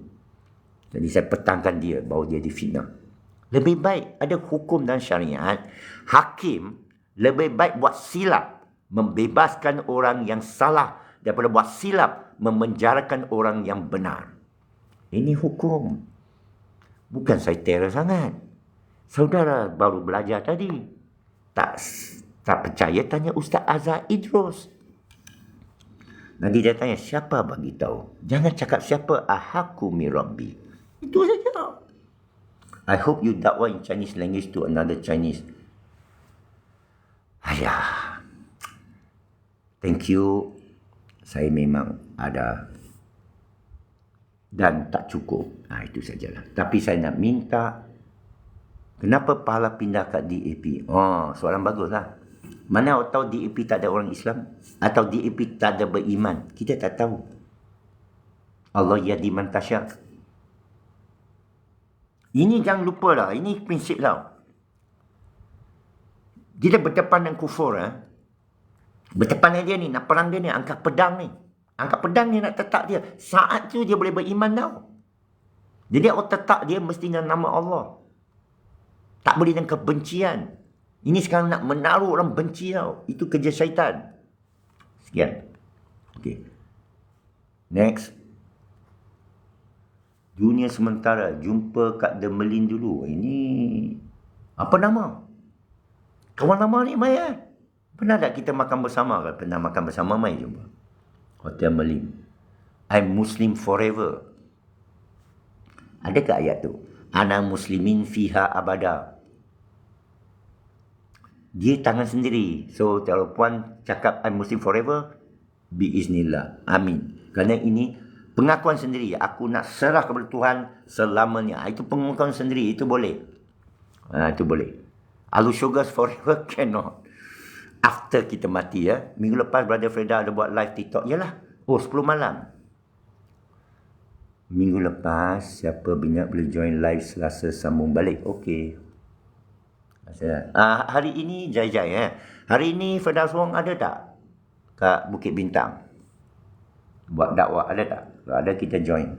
Jadi saya petangkan dia bahawa dia difitnah. Lebih baik ada hukum dan syariat. Hakim lebih baik buat silap. Membebaskan orang yang salah. Daripada buat silap. Memenjarakan orang yang benar. Ini hukum. Bukan saya teror sangat. Saudara baru belajar tadi. Tak percaya tanya Ustaz Azhar Idrus. Nanti dia tanya, siapa bagi tahu? Jangan cakap siapa, ahaku mi rabbi. Itu saja. I hope you dakwah in Chinese language to another Chinese. Ayah. Thank you. Saya memang ada. Dan tak cukup. Itu sajalah. Tapi saya nak minta, kenapa pahala pindah kat DAP? Soalan bagus lah. Mana awak tahu DAP tak ada orang Islam? Atau DAP tak ada beriman? Kita tak tahu. Allah yahdi man tasya. Ini jangan lupa lah. Ini prinsip tau. Kita berdepan dengan kufur. Berdepan dengan dia ni. Nak perang dia ni. Angkat pedang ni. Angkat pedang ni nak tetap dia. Saat tu dia boleh beriman tau. Jadi awak tetap dia mesti dengan nama Allah. Tak boleh dengan kebencian. Ini sekarang nak menaruh orang benci tau. Itu kerja syaitan. Sekian. Okey. Next. Dunia sementara. Jumpa Kak Demelin dulu. Ini apa nama? Kawan lama ni Mai eh? Pernah tak kita makan bersama kan? Pernah makan bersama Mai jumpa. Hotel Melim. I'm Muslim forever. Adakah ayat tu? Ana muslimin fiha abada. Dia tangan sendiri. So kalau puan cakap I'm Muslim forever, biiznillah. Amin. Kerana ini pengakuan sendiri. Aku nak serah kepada Tuhan selamanya. Itu pengakuan sendiri. Itu boleh. Itu boleh. Alu Sugars forever cannot. After kita mati ya. Minggu lepas Brother Freda ada buat live TikTok. Yalah. 10 malam. Minggu lepas siapa minat boleh join live Selasa sambung balik. Okey. Hari ini Jai-Jai Hari ini Firdaus Wong ada tak kat Bukit Bintang? Buat dakwah ada tak? Kalau ada kita join.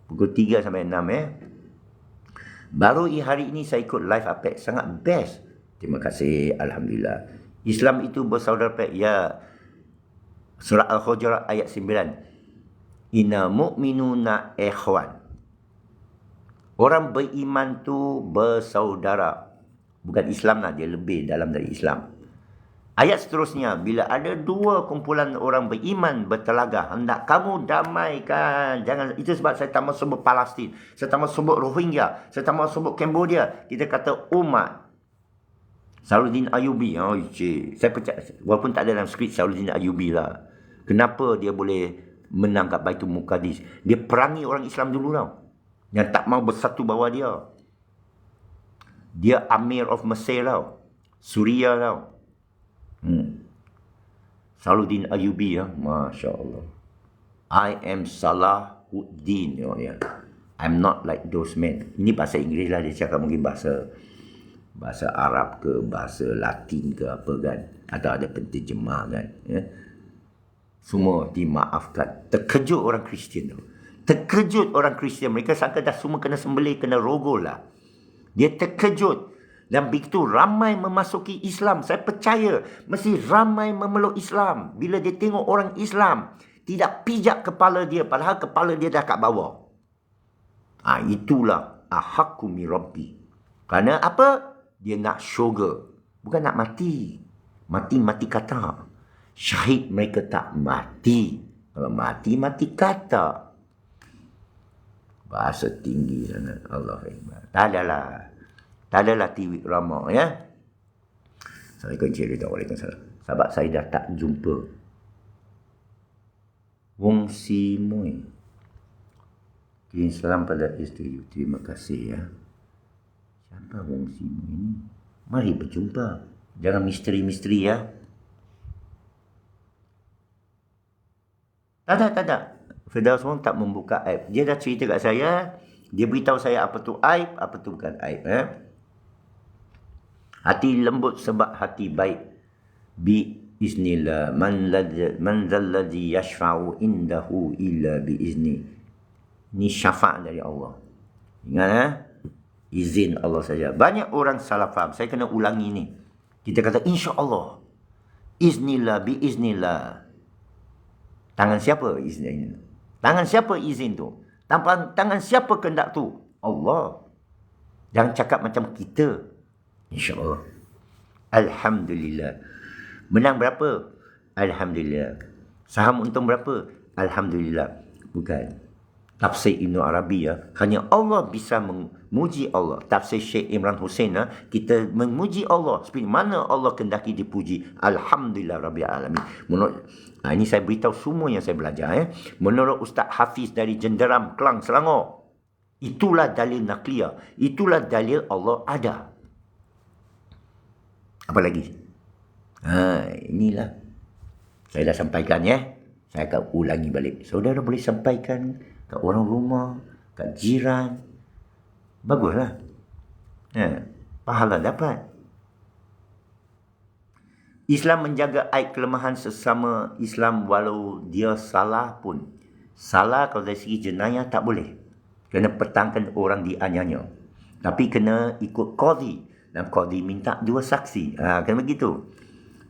Pukul 3 sampai 6 Baru hari ini saya ikut live Apek. Sangat best. Terima kasih. Alhamdulillah. Islam itu bersaudara Apek. Ya. Surah Al-Hujurat ayat 9. Inna mu'minuna ikhwan. Orang beriman tu bersaudara. Bukan Islam lah, dia lebih dalam dari Islam. Ayat seterusnya, bila ada dua kumpulan orang beriman bertelaga, hendak kamu damaikan. Jangan, itu sebab saya tak mau sebut Palestin, saya tak mau sebut Rohingya, saya tak mau sebut Cambodia. Kita kata umat. Salahuddin Ayyubi, saya percaya, walaupun tak ada dalam skrip Salahuddin Ayyubi lah. Kenapa dia boleh menang kat Baitul Muqaddis? Dia perangi orang Islam dulu tau, yang tak mau bersatu bawah dia. Dia Amir of Mesir tau, Suria tau. Salahuddin Ayyubi Masya Allah. I am Salahuddin. I'm not like those men. Ini bahasa Inggeris lah, dia cakap mungkin bahasa Arab ke, bahasa Latin ke apa kan, atau ada penterjemah kan. Semua dimaafkan. Terkejut orang Kristian tu. Terkejut orang Kristian. Mereka sangka dah semua kena sembelih, kena rogol lah. Dia terkejut. Dan begitu ramai memasuki Islam. Saya percaya mesti ramai memeluk Islam. Bila dia tengok orang Islam tidak pijak kepala dia, padahal kepala dia dah kat bawah. Itulah ahaqqu mi rabbi. Kerana apa? Dia nak syurga. Bukan nak mati. Mati kata. Syahid mereka tak mati. Kalau mati kata. Bahasa tinggi sangat. Allah Akbar. Tak adalah TV drama ya. Assalamualaikum cerita. Waalaikumsalam. Sahabat saya dah tak jumpa Wong Si Mui. Kirim salam pada isteri. Terima kasih ya. Siapa Wong Si Mui ni? Mari berjumpa. Jangan misteri-misteri ya. Tak. Firdaus Wong tak membuka aib. Dia dah cerita kat saya. Dia beritahu saya apa tu aib, apa tu bukan aib. Hati lembut sebab hati baik. Bi iznillah. Man zalladhi yashfa'u indahu illa bi izni. Ini syafaat dari Allah. Ingat izin Allah saja. Banyak orang salah faham. Saya kena ulangi ni. Kita kata insya-Allah. Iznillah bi iznillah. Tangan siapa izin? Tangan siapa izin tu? Tangan siapa kehendak tu? Allah. Jangan cakap macam kita. InsyaAllah. Alhamdulillah. Menang berapa? Alhamdulillah. Saham untung berapa? Alhamdulillah. Bukan. Tafsir Ibn Arabi hanya Allah bisa memuji Allah. Tafsir Syekh Imran Hussein kita memuji Allah seperti mana Allah kehendaki dipuji. Alhamdulillah Rabbil Alamin. Menurut ini saya beritahu semua yang saya belajar Menurut Ustaz Hafiz dari Jenderam, Kelang, Selangor, itulah dalil nakliyah. Itulah dalil Allah ada. Apa lagi? Inilah. Saya dah sampaikan Saya akan ulangi balik. Saudara boleh sampaikan kat orang rumah, kat jiran. Baguslah. Pahala dapat. Islam menjaga aib kelemahan sesama Islam walau dia salah pun. Salah kalau dari segi jenayah tak boleh. Kena pertahankan orang dianiaya. Tapi kena ikut qadhi. Dan qadhi minta 2 saksi. Kena begitu.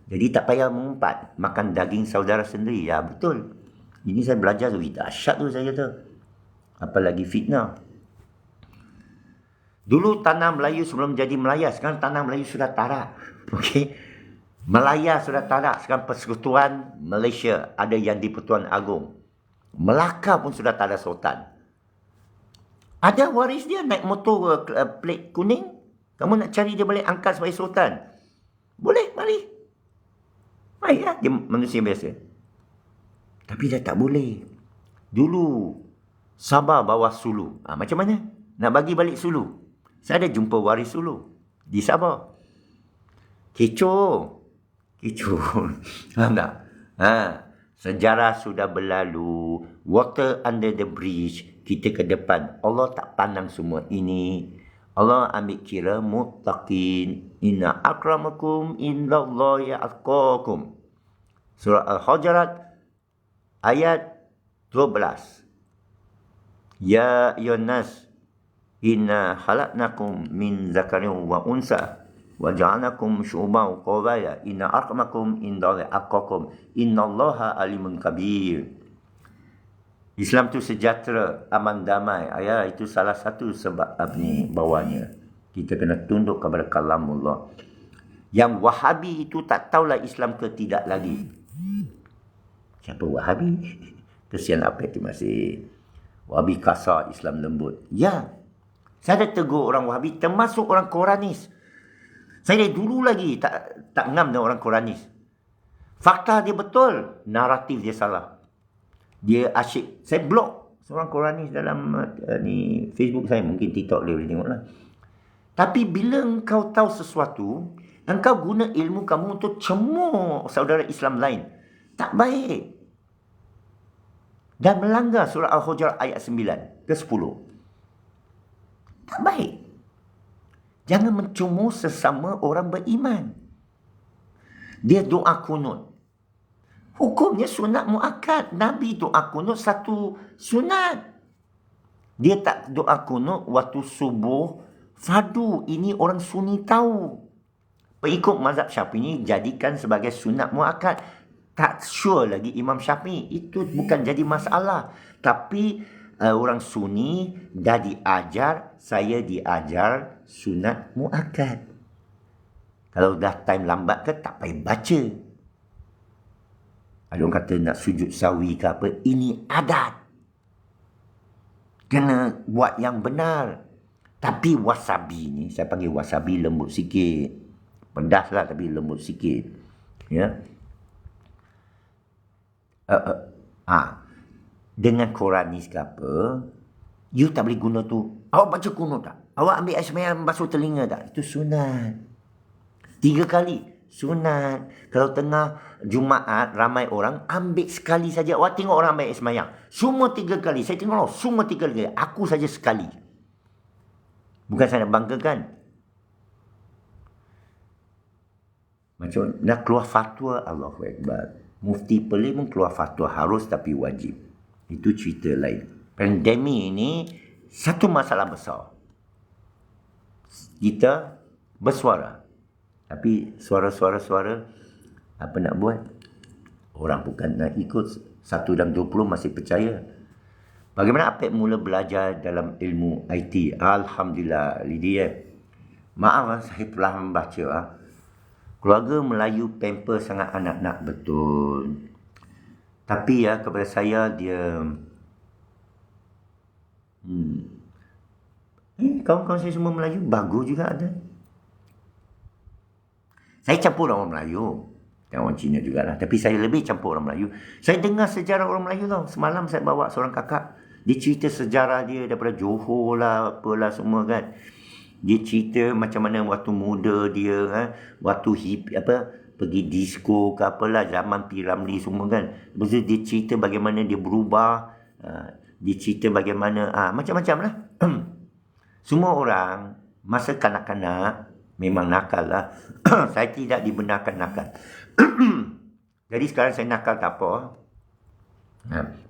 Jadi tak payah mengumpat. Makan daging saudara sendiri. Ya, betul. Ini saya belajar tu. Dahsyat tu saya kata. Apalagi fitnah. Dulu tanah Melayu sebelum jadi Melaya. Sekarang tanah Melayu sudah tarak. Okey. Melaya sudah tarak. Sekarang Persekutuan Malaysia. Ada yang di Pertuan Agong. Melaka pun sudah tak ada sultan. Ada waris dia naik motor plate kuning. Kamu nak cari dia balik angkat sebagai sultan. Boleh, mari. Mari lah, dia manusia biasa. Tapi dah tak boleh. Dulu, Sabah bawa Sulu. Macam mana? Nak bagi balik Sulu. Saya ada jumpa waris Sulu di Sabah. Kecoh. Faham tak? Sejarah sudah berlalu. Water under the bridge. Kita ke depan. Allah tak pandang semua ini. Allah ambil kira muttaqin. Inna akramakum indallahi atqakum. Surah Al-Hujurat ayat 12. Ya ayyuhannas inna khalaqnakum min zakarin wa unsa wa ja'alnakum syu'uban wa qabaila inna akramakum indallahi atqakum innallaha alimun kabir. Islam tu sejahtera, aman damai. Itu salah satu sebab bawahnya. Kita kena tunduk kepada kalamullah. Yang Wahabi itu tak tahulah Islam ke tidak lagi. Siapa Wahabi? Kesian apa itu masih. Wahabi kasar, Islam lembut. Ya. Saya ada tegur orang Wahabi, termasuk orang Quranis. Saya dari dulu lagi tak ngam dengan orang Quranis. Fakta dia betul, naratif dia salah. Dia asyik. Saya blok seorang Quranis dalam Facebook saya. Mungkin TikTok dia boleh tengok lah. Tapi bila engkau tahu sesuatu, engkau guna ilmu kamu untuk cemooh saudara Islam lain. Tak baik. Dan melanggar surah Al-Hujurat ayat 9 ke 10. Tak baik. Jangan mencemooh sesama orang beriman. Dia doa kunut. Hukumnya sunat muakkad. Nabi doa kunut satu sunat. Dia tak doa kunut waktu subuh fardu. Ini orang Sunni tahu. Pengikut mazhab Syafi'i jadikan sebagai sunat muakkad. Tak sure lagi Imam Syafi'i. Itu bukan jadi masalah. Tapi orang Sunni dah diajar, saya diajar sunat muakkad. Kalau dah time lambat ke tak payah baca. Ada orang kata nak sujud sawi ke apa. Ini adat. Kena buat yang benar. Tapi wasabi ni, saya panggil wasabi lembut sikit. Pedas lah tapi lembut sikit. Ya. Dengan Quranis ke apa, you tak boleh guna tu. Awak baca kunut tak? Awak ambil air semayang basuh telinga tak? Itu sunat. 3 kali. Sunat. Kalau tengah Jumaat ramai orang, ambil sekali saja. Awak tengok orang ambil air semayang. Semua 3 kali. Saya tengok semua 3 kali. Aku saja sekali. Bukan saya nak banggakan. Macam nak keluar fatwa, Allahu Akbar. Mufti Perlis pun keluar fatwa harus tapi wajib. Itu cerita lain. Pandemik ini satu masalah besar. Kita bersuara. Tapi suara-suara apa nak buat? Orang bukan nak ikut. 1 dalam 20 masih percaya. Bagaimana Apek mula belajar dalam ilmu IT? Alhamdulillah, Lydia. Maaf, saya telah membaca. Keluarga Melayu pamper sangat anak-anak betul. Tapi kepada saya dia... kawan-kawan saya semua Melayu, bagus juga ada. Saya campur orang Melayu. Dan orang Cina jugalah. Tapi saya lebih campur orang Melayu. Saya dengar sejarah orang Melayu tau. Semalam saya bawa seorang kakak. Dia cerita sejarah dia daripada Johor lah, apalah semua kan. Dia cerita macam mana waktu muda dia, waktu pergi disco ke apalah, zaman P. Ramlee semua kan. Lepas tu dia cerita bagaimana dia berubah. Dia cerita bagaimana, macam-macam lah. Semua orang, masa kanak-kanak, memang nakal lah. Saya tidak dibenarkan nakal. Jadi sekarang saya nakal tak apa.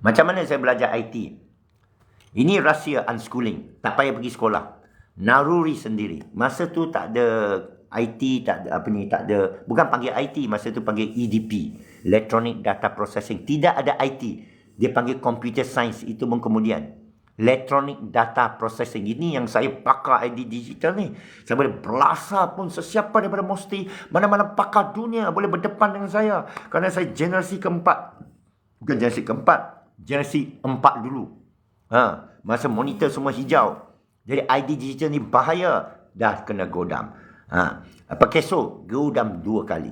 Macam mana saya belajar IT? Ini rahsia unschooling. Tak payah pergi sekolah. Naruri sendiri. Masa tu tak ada IT, tak ada bukan panggil IT, masa tu panggil EDP, Electronic Data Processing. Tidak ada IT. Dia panggil Computer Science, itu pun kemudian. Electronic Data Processing. Ini yang saya pakar ID digital ni. Saya boleh belasah pun sesiapa daripada Mosti, mana-mana pakar dunia boleh berdepan dengan saya. Kerana saya generasi keempat. Bukan generasi keempat, generasi 4 dulu. Masa monitor semua hijau. Jadi ID digital ni bahaya. Dah kena godam. Pakai godam 2 kali.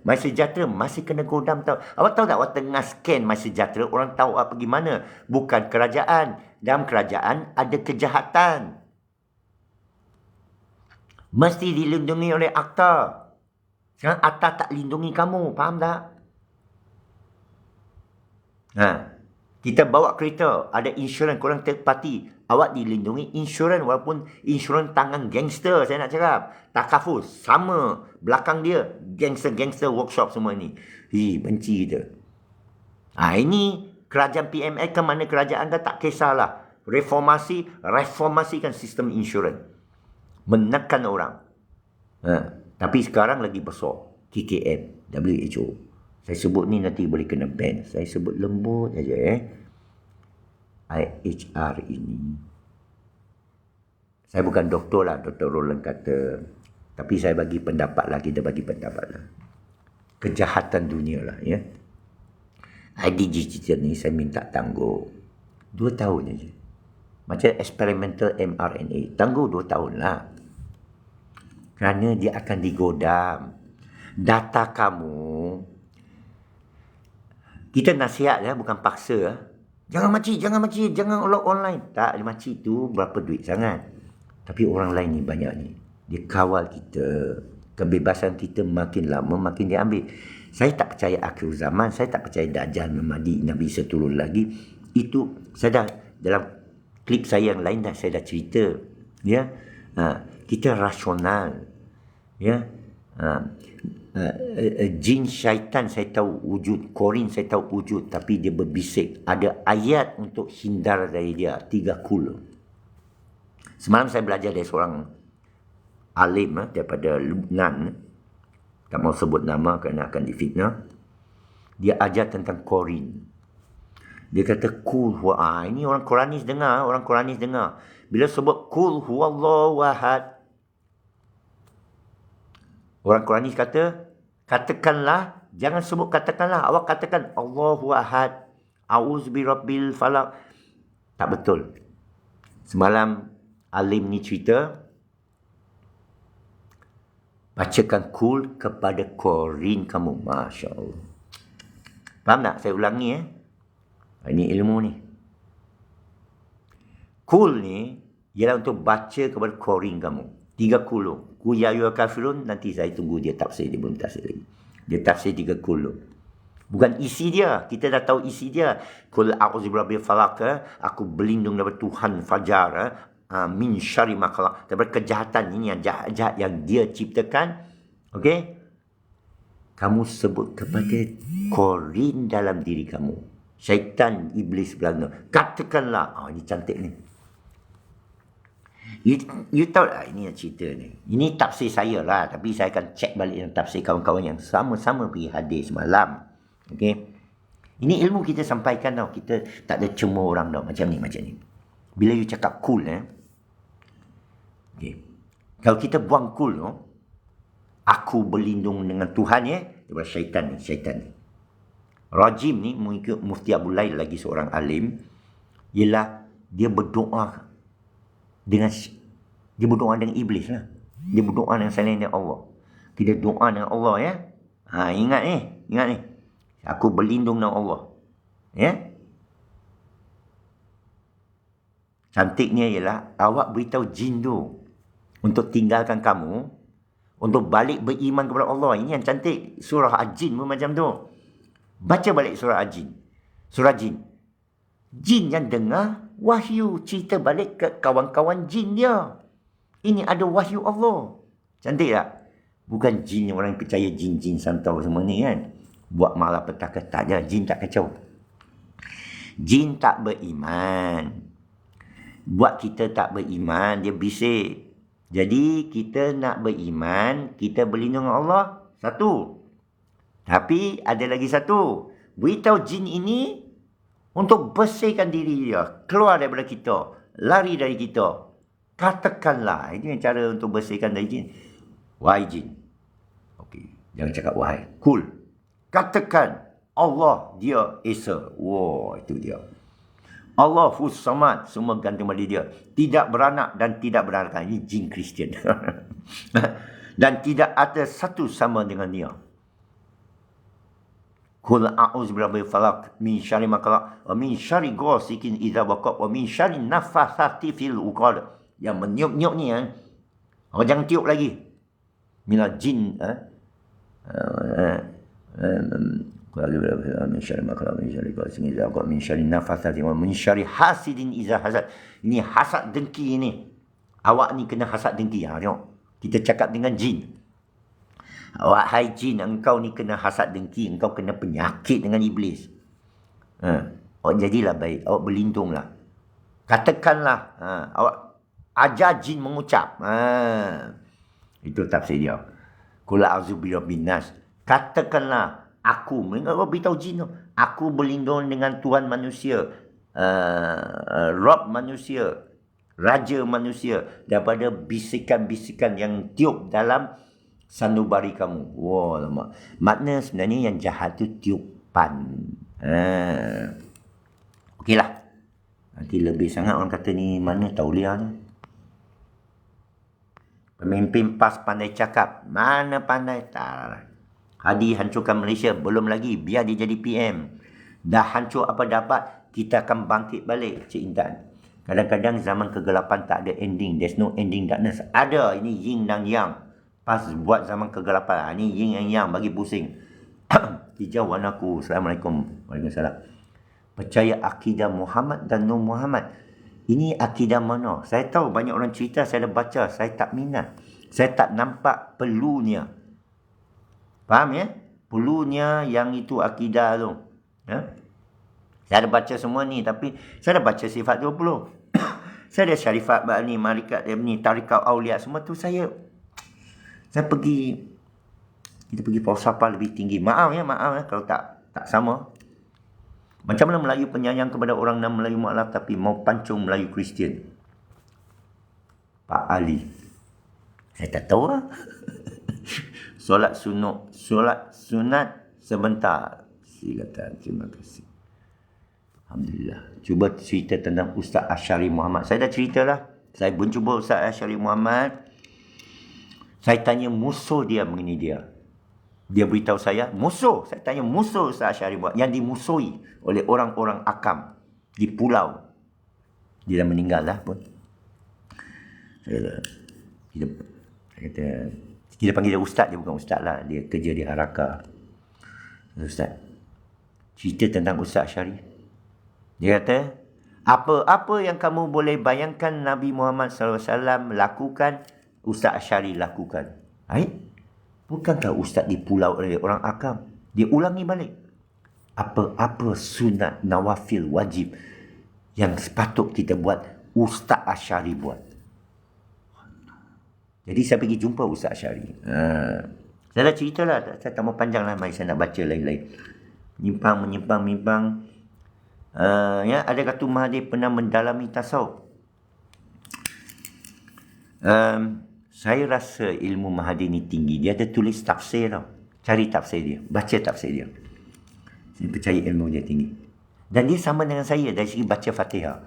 MySejahtera masih kena godam tau. Awak tahu tak, awak tengah scan MySejahtera, orang tahu awak pergi mana. Bukan kerajaan. Dalam kerajaan ada kejahatan. Mesti dilindungi oleh akta. Sekarang akta tak lindungi kamu. Faham tak? Kita bawa kereta, ada insurans, korang third party. Awak dilindungi insurans, walaupun insurans tangan gangster, saya nak cakap. Takaful, sama. Belakang dia, gangster-gangster workshop semua ni. Benci kita. Ini kerajaan PMS ke mana kerajaan dah tak kisahlah. Reformasikan sistem insurans. Menekan orang. Tapi sekarang lagi besar. KKM, WHO. Saya sebut ni nanti boleh kena ban. Saya sebut lembut saja IHR ini. Saya bukan doktor lah. Dr. Roland kata. Tapi saya bagi pendapat lah. Kita bagi pendapat lah. Kejahatan dunia lah. ID digital ni saya minta tangguh 2 tahun saja. Macam experimental mRNA. Tangguh 2 tahun lah. Kerana dia akan digodam. Data kamu. Kita nasihat bukan paksa. Jangan makcik, jangan log online. Tak, makcik tu berapa duit sangat. Tapi orang lain ni banyak ni. Dia kawal kita. Kebebasan kita makin lama makin dia ambil. Saya tak percaya akhir zaman. Saya tak percaya Dajjal memadi Nabi seturun lagi. Itu saya dah dalam klip saya yang lain saya dah cerita. Kita rasional. Jin syaitan saya tahu wujud, korin saya tahu wujud, tapi dia berbisik. Ada ayat untuk hindar dari dia. 3 kul. Semalam saya belajar dari seorang alim daripada Lubnan. Tak mau sebut nama kerana akan difitnah. Dia ajar tentang korin. Dia kata kul huwa. Ini orang Quranis dengar. Bila sebut kul huwallahu ahad, orang Quranis kata, katakanlah, jangan sebut katakanlah. Awak katakan Allahu ahad, a'udzubirabbil falaq. Tak betul. Semalam alim ni cerita, bacakan kul kepada korin kamu. Masya Allah. Faham tak? Saya ulangi Ini ilmu ni. Kul ni ialah untuk baca kepada korin kamu. 3 kul. Kul ya ayyuhal kafirun, nanti saya tunggu dia tafsir. Dia belum tafsir lagi. Dia tafsir 3 kul. Bukan isi dia. Kita dah tahu isi dia. Kul a'udzubirabbil falaq. Aku berlindung daripada Tuhan Fajar. Min syarri ma khalaq. Daripada kejahatan ini yang jahat-jahat yang dia ciptakan. Okey? Kamu sebut kepada korin dalam diri kamu. Syaitan, iblis belanga. Katakanlah. Ini cantik ni. You tahu tak ini yang cerita ni. Ini tafsir saya lah. Tapi saya akan cek balik dengan tafsir kawan-kawan yang sama-sama pergi hadir semalam. Okey? Ini ilmu kita sampaikan tau. Kita tak ada cemur orang tau. Macam ni. Bila you cakap cool okay. Kalau kita buang cool aku berlindung dengan Tuhan daripada syaitan ni. Rajim ni mengikut Mufti Abdul Lail, lagi seorang alim, ialah dia berdoa dengan iblis lah. Dia berdoa dengan selain Allah. Kita doa dengan Allah ingat ni. Aku berlindung dengan Allah. Cantiknya ialah awak beritahu jin tu untuk tinggalkan kamu, untuk balik beriman kepada Allah. Ini yang cantik. Surah Al-Jin pun macam tu. Baca balik surah Al-Jin. Surah Jin. Jin yang dengar wahyu, cerita balik ke kawan-kawan jin dia. Ini ada wahyu Allah. Cantik tak? Bukan jin yang orang percaya jin-jin santau semua ni kan. Buat malapetaka. Tak ada. Jin tak kacau. Jin tak beriman. buat kita tak beriman, dia bisik. Jadi kita nak beriman, kita berlindung dengan Allah. Satu. Tapi ada lagi satu. Beritahu jin ini untuk bersihkan diri dia. Keluar daripada kita. Lari dari kita. Katakanlah. Ini cara untuk bersihkan dari jin. Wahai jin. Okey. Jangan cakap wahai. Cool. Katakan. Allah dia Esa. Wow, itu dia. Allahus Samad, semua gantung pada dia. Tidak beranak dan tidak beranakan. Ini jin Kristian. Dan tidak ada satu sama dengan dia. Qul a'udzu birabbil falaq min syarri ma khalaq wa min syarri ghasikin idza waqab wa min syarri naffatsati fil uqad. Yang meniup-niup ni oh, jangan tiup lagi. Minal jin min syarri ma khalaq min syarri ghasikin idza waqab min syarri naffatsati wa min syarri hasidin idza hasad. Ini hasad dengki ni. Awak ni kena hasad dengki. Tengok. Kita cakap dengan jin. Wahai jin, engkau ni kena hasad dengki, engkau kena penyakit dengan iblis. Awak jadilah baik, awak berlindunglah. Katakanlah, awak ajar jin mengucap. Itu tafsir dia. Qul a'udzu birabbin nas. Katakanlah, aku, awak beritahu jin tu, aku berlindung dengan Tuhan manusia, Rabb manusia, Raja manusia, daripada bisikan-bisikan yang tiup dalam sanubari kamu. Wah, lama. Makna sebenarnya yang jahat tu tiupan. Okeylah. Nanti lebih sangat orang kata ni mana tauliah ni. Pemimpin PAS pandai cakap. Mana pandai? Tak. Hadi hancurkan Malaysia. Belum lagi. Biar dia jadi PM. Dah hancur apa dapat, kita akan bangkit balik, Cik Intan. Kadang-kadang zaman kegelapan tak ada ending. There's no ending darkness. Ada. Ini yin dan yang. Pas buat zaman kegelapan. Ini yin and yang bagi pusing. Hijau warnaku. Assalamualaikum. Waalaikumsalam. Percaya akidah Muhammad dan Nur Muhammad. Ini akidah mana? Saya tahu banyak orang cerita, saya dah baca. Saya tak minat. Saya tak nampak perlunya. Faham ya? Perlunya yang itu akidah tu. Saya dah baca semua ni. Tapi saya dah baca sifat 20. Saya dah syarifat ni, marikat ni, tarikat awliya. Semua tu saya pergi, kita pergi falsafah lebih tinggi. Maaf ya kalau tak sama. Macam mana Melayu penyayang kepada orang dan Melayu mu'alaf tapi mau pancung Melayu Kristian? Pak Ali. Saya tak tahu lah. Solat sunat sebentar. Silakan, terima kasih. Alhamdulillah. Cuba cerita tentang Ustaz Asy'ari Muhammad. Saya dah ceritalah. Saya mencuba Ustaz Asy'ari Muhammad. Saya tanya musuh dia mengenai dia. Dia beritahu saya, musuh. Saya tanya musuh Ustaz Asy'ari Muhammad yang dimusuhi oleh orang-orang akam di pulau. Dia dah meninggal dah pun. Saya kata, kita panggil dia Ustaz, dia bukan Ustaz lah. Dia kerja di Harakah. Ustaz, cerita tentang Ustaz Asy'ari. Dia kata, apa-apa yang kamu boleh bayangkan Nabi Muhammad SAW lakukan, Ustaz Asy'ari lakukan. Bukankah Ustaz di pulau oleh orang akam? Dia ulangi balik. Apa-apa sunat nawafil wajib yang sepatut kita buat, Ustaz Asy'ari buat. Jadi saya pergi jumpa Ustaz Asy'ari. Saya dah cerita lah. Saya tak mau panjang lah. Mari saya nak baca lain-lain. Menyimpang. Ya, adakah Tuan Mahathir pernah mendalami tasawuf? Saya rasa ilmu Mahathir ni tinggi. Dia ada tulis tafsir tau. Cari tafsir dia. Baca tafsir dia. Saya percaya ilmu dia tinggi. Dan dia sama dengan saya dari segi baca Fatihah.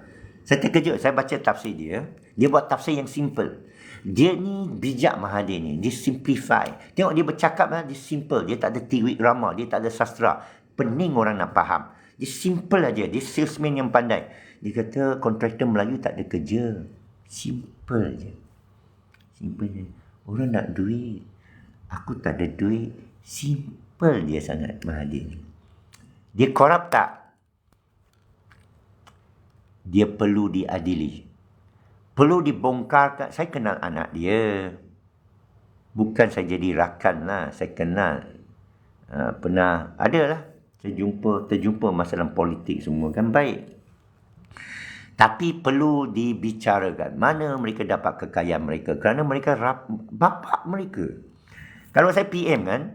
Saya terkejut. Saya baca tafsir dia. Dia buat tafsir yang simple. Dia ni bijak Mahathir ni. Dia simplify. Tengok dia bercakap lah. Dia simple. Dia tak ada tiwik rama. Dia tak ada sastra. Pening orang nak faham. Dia simple aja. Dia salesman yang pandai. Dia kata kontraktor Melayu tak ada kerja. Simple je. Simple je. Orang nak duit. Aku tak ada duit. Simple dia sangat Mahathir ni. Dia korup tak? Dia perlu diadili. Perlu dibongkarkan. Saya kenal anak dia. Bukan saya jadi rakan lah. Saya kenal. Pernah. Adalah. Saya terjumpa masalah politik semua. Kan baik. Tapi perlu dibicarakan mana mereka dapat kekayaan mereka. Kerana mereka bapa mereka. Kalau saya PM kan,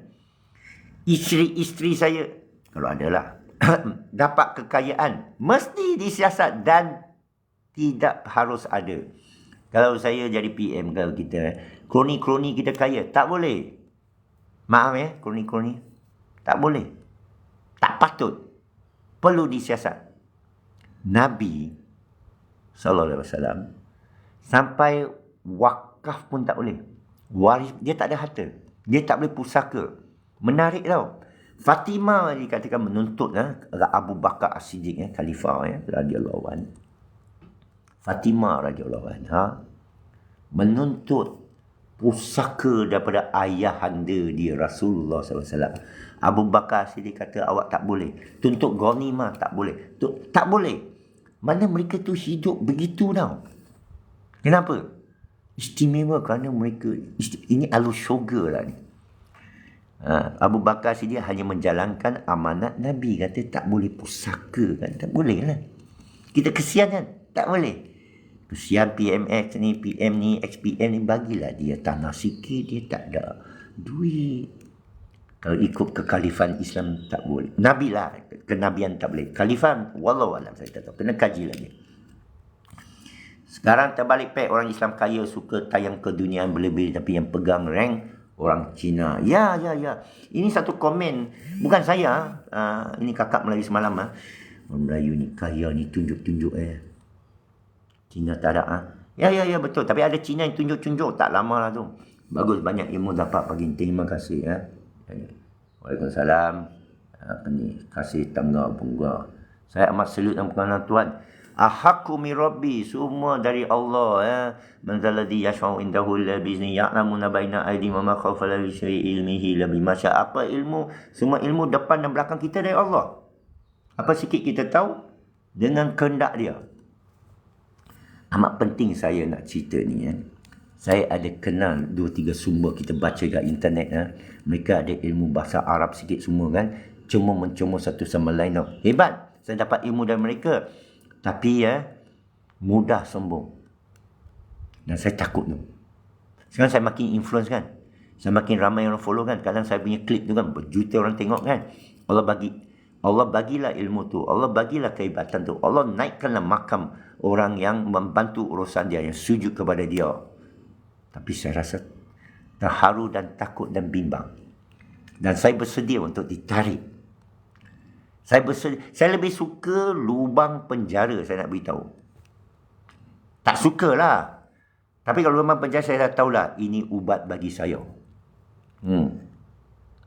isteri saya, kalau adalah, dapat kekayaan, mesti disiasat dan tidak harus ada. Kalau saya jadi PM, kalau kita, kroni-kroni kita kaya, tak boleh. Maaf ya, kroni-kroni. Tak boleh. Tak patut. Perlu disiasat. Nabi SAW sampai wakaf pun tak boleh. Waris, dia tak ada harta. Dia tak boleh pusaka. Menarik tau. Fatimah dikatakan menuntut Abu Bakar As-Siddiq, Khalifah radhiyallahu anhu. Fatimah radhiyallahu anha menuntut pusaka daripada ayahanda dia Rasulullah SAW. Abu Bakar As-Siddiq kata awak tak boleh. Tuntut ghanimah tak boleh. Tak boleh. Mana mereka tu hidup begitu tau. Kenapa? Istimewa kerana mereka, ini ahlu syurga lah ni. Abu Bakar Siddiq hanya menjalankan amanat Nabi. Kata tak boleh pusaka kan. Tak boleh lah. Kita kesian kan. Tak boleh. Kesian PMX ni, PM ni, XPM ni. Bagilah dia tanah sikit. Dia tak ada duit. Kalau ikut kekhalifan Islam tak boleh. Nabi lah. Kenabian tak boleh. Khalifan, wallahualam saya tak tahu. Kena kaji lagi. Sekarang terbalik pek. Orang Islam kaya suka tayang keduniaan berlebih. Tapi yang pegang rank orang Cina. Ya. Ini satu komen. Bukan saya. Ini kakak Melayu semalam. Orang Melayu ni kaya ni tunjuk-tunjuk. Cina tak ada. Ya betul. Tapi ada Cina yang tunjuk-tunjuk. Tak lama lah tu. Bagus, banyak ilmu dapat pagi. Terima kasih. Waalaikumsalam. Kasih tangga bunga. Saya amat selut dan pengenalan Tuhan. Ahaku mi rabbi, semua dari Allah. Man zalladhi yashfa'u indahu illa bi'izni ya'lamuna baina aydihim wa ma khawfa la yushri ilmihi la bimasya. Apa ilmu? Semua ilmu depan dan belakang kita dari Allah. Apa sikit kita tahu dengan kehendak dia. Amat penting saya nak cerita ni. Saya ada kenal 2-3 sumber kita baca kat internet. Mereka ada ilmu bahasa Arab sikit semua kan. Cuma mencuma satu sama lain. Hebat. Saya dapat ilmu dari mereka. Tapi mudah sombong. Dan saya takut tu. Sekarang saya makin influence kan. Saya makin ramai orang follow kan. Kadang saya punya klip tu kan berjuta orang tengok kan. Allah bagilah ilmu tu. Allah bagilah kehebatan tu. Allah naikkanlah makam orang yang membantu urusan dia, yang sujud kepada dia. Tapi saya rasa terharu dan takut dan bimbang. Dan saya bersedia untuk ditarik. Saya lebih suka lubang penjara, saya nak beritahu. Tak sukalah. Tapi kalau lubang penjara, saya dah tahulah ini ubat bagi saya.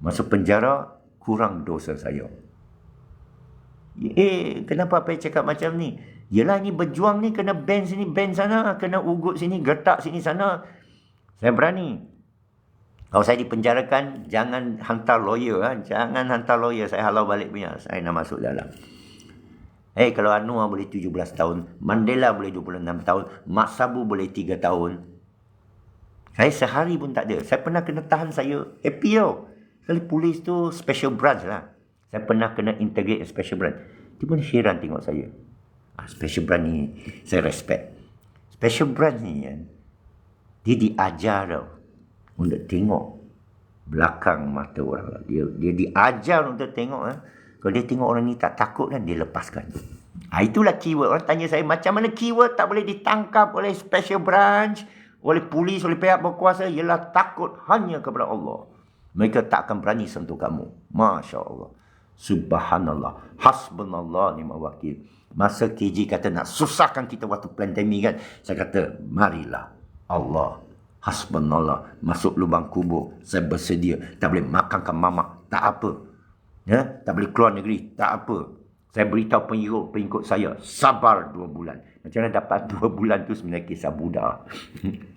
Masuk penjara, kurang dosa saya. Kenapa apa cakap macam ni? Yelah, ni berjuang ni kena ban sini, ban sana, kena ugut sini, getak sini, sana. Saya berani. Kalau saya dipenjarakan, jangan hantar lawyer. Jangan hantar lawyer. Saya halau balik punya. Saya nak masuk dalam. Kalau Anwar boleh 17 tahun. Mandela boleh 26 tahun. Mak Sabu boleh 3 tahun. Saya sehari pun tak ada. Saya pernah kena tahan, saya happy tau. Sekali polis tu special branch lah. Saya pernah kena integrate special branch. Dia pun heran tengok saya. Special branch ni saya respect. Special branch ni kan, dia diajar tau untuk tengok belakang mata orang. Dia diajar untuk tengok. Kalau dia tengok orang ni tak takut kan, dia lepaskan. Itulah keyword. Orang tanya saya, macam mana keyword tak boleh ditangkap oleh special branch, oleh polis, oleh pihak berkuasa? Ialah takut hanya kepada Allah. Mereka tak akan berani sentuh kamu. Masya Allah. Subhanallah. Hasbunallah ni'mal wakil. Masa KJ kata nak susahkan kita waktu pandemik kan, saya kata, marilah Allah. Hasbunallah. Masuk lubang kubur, saya bersedia. Tak boleh makankan mamak, tak apa. Tak boleh keluar negeri, tak apa. Saya beritahu pengikut saya, sabar 2 bulan. Macam mana dapat 2 bulan tu? Sebenarnya kisah Buddha.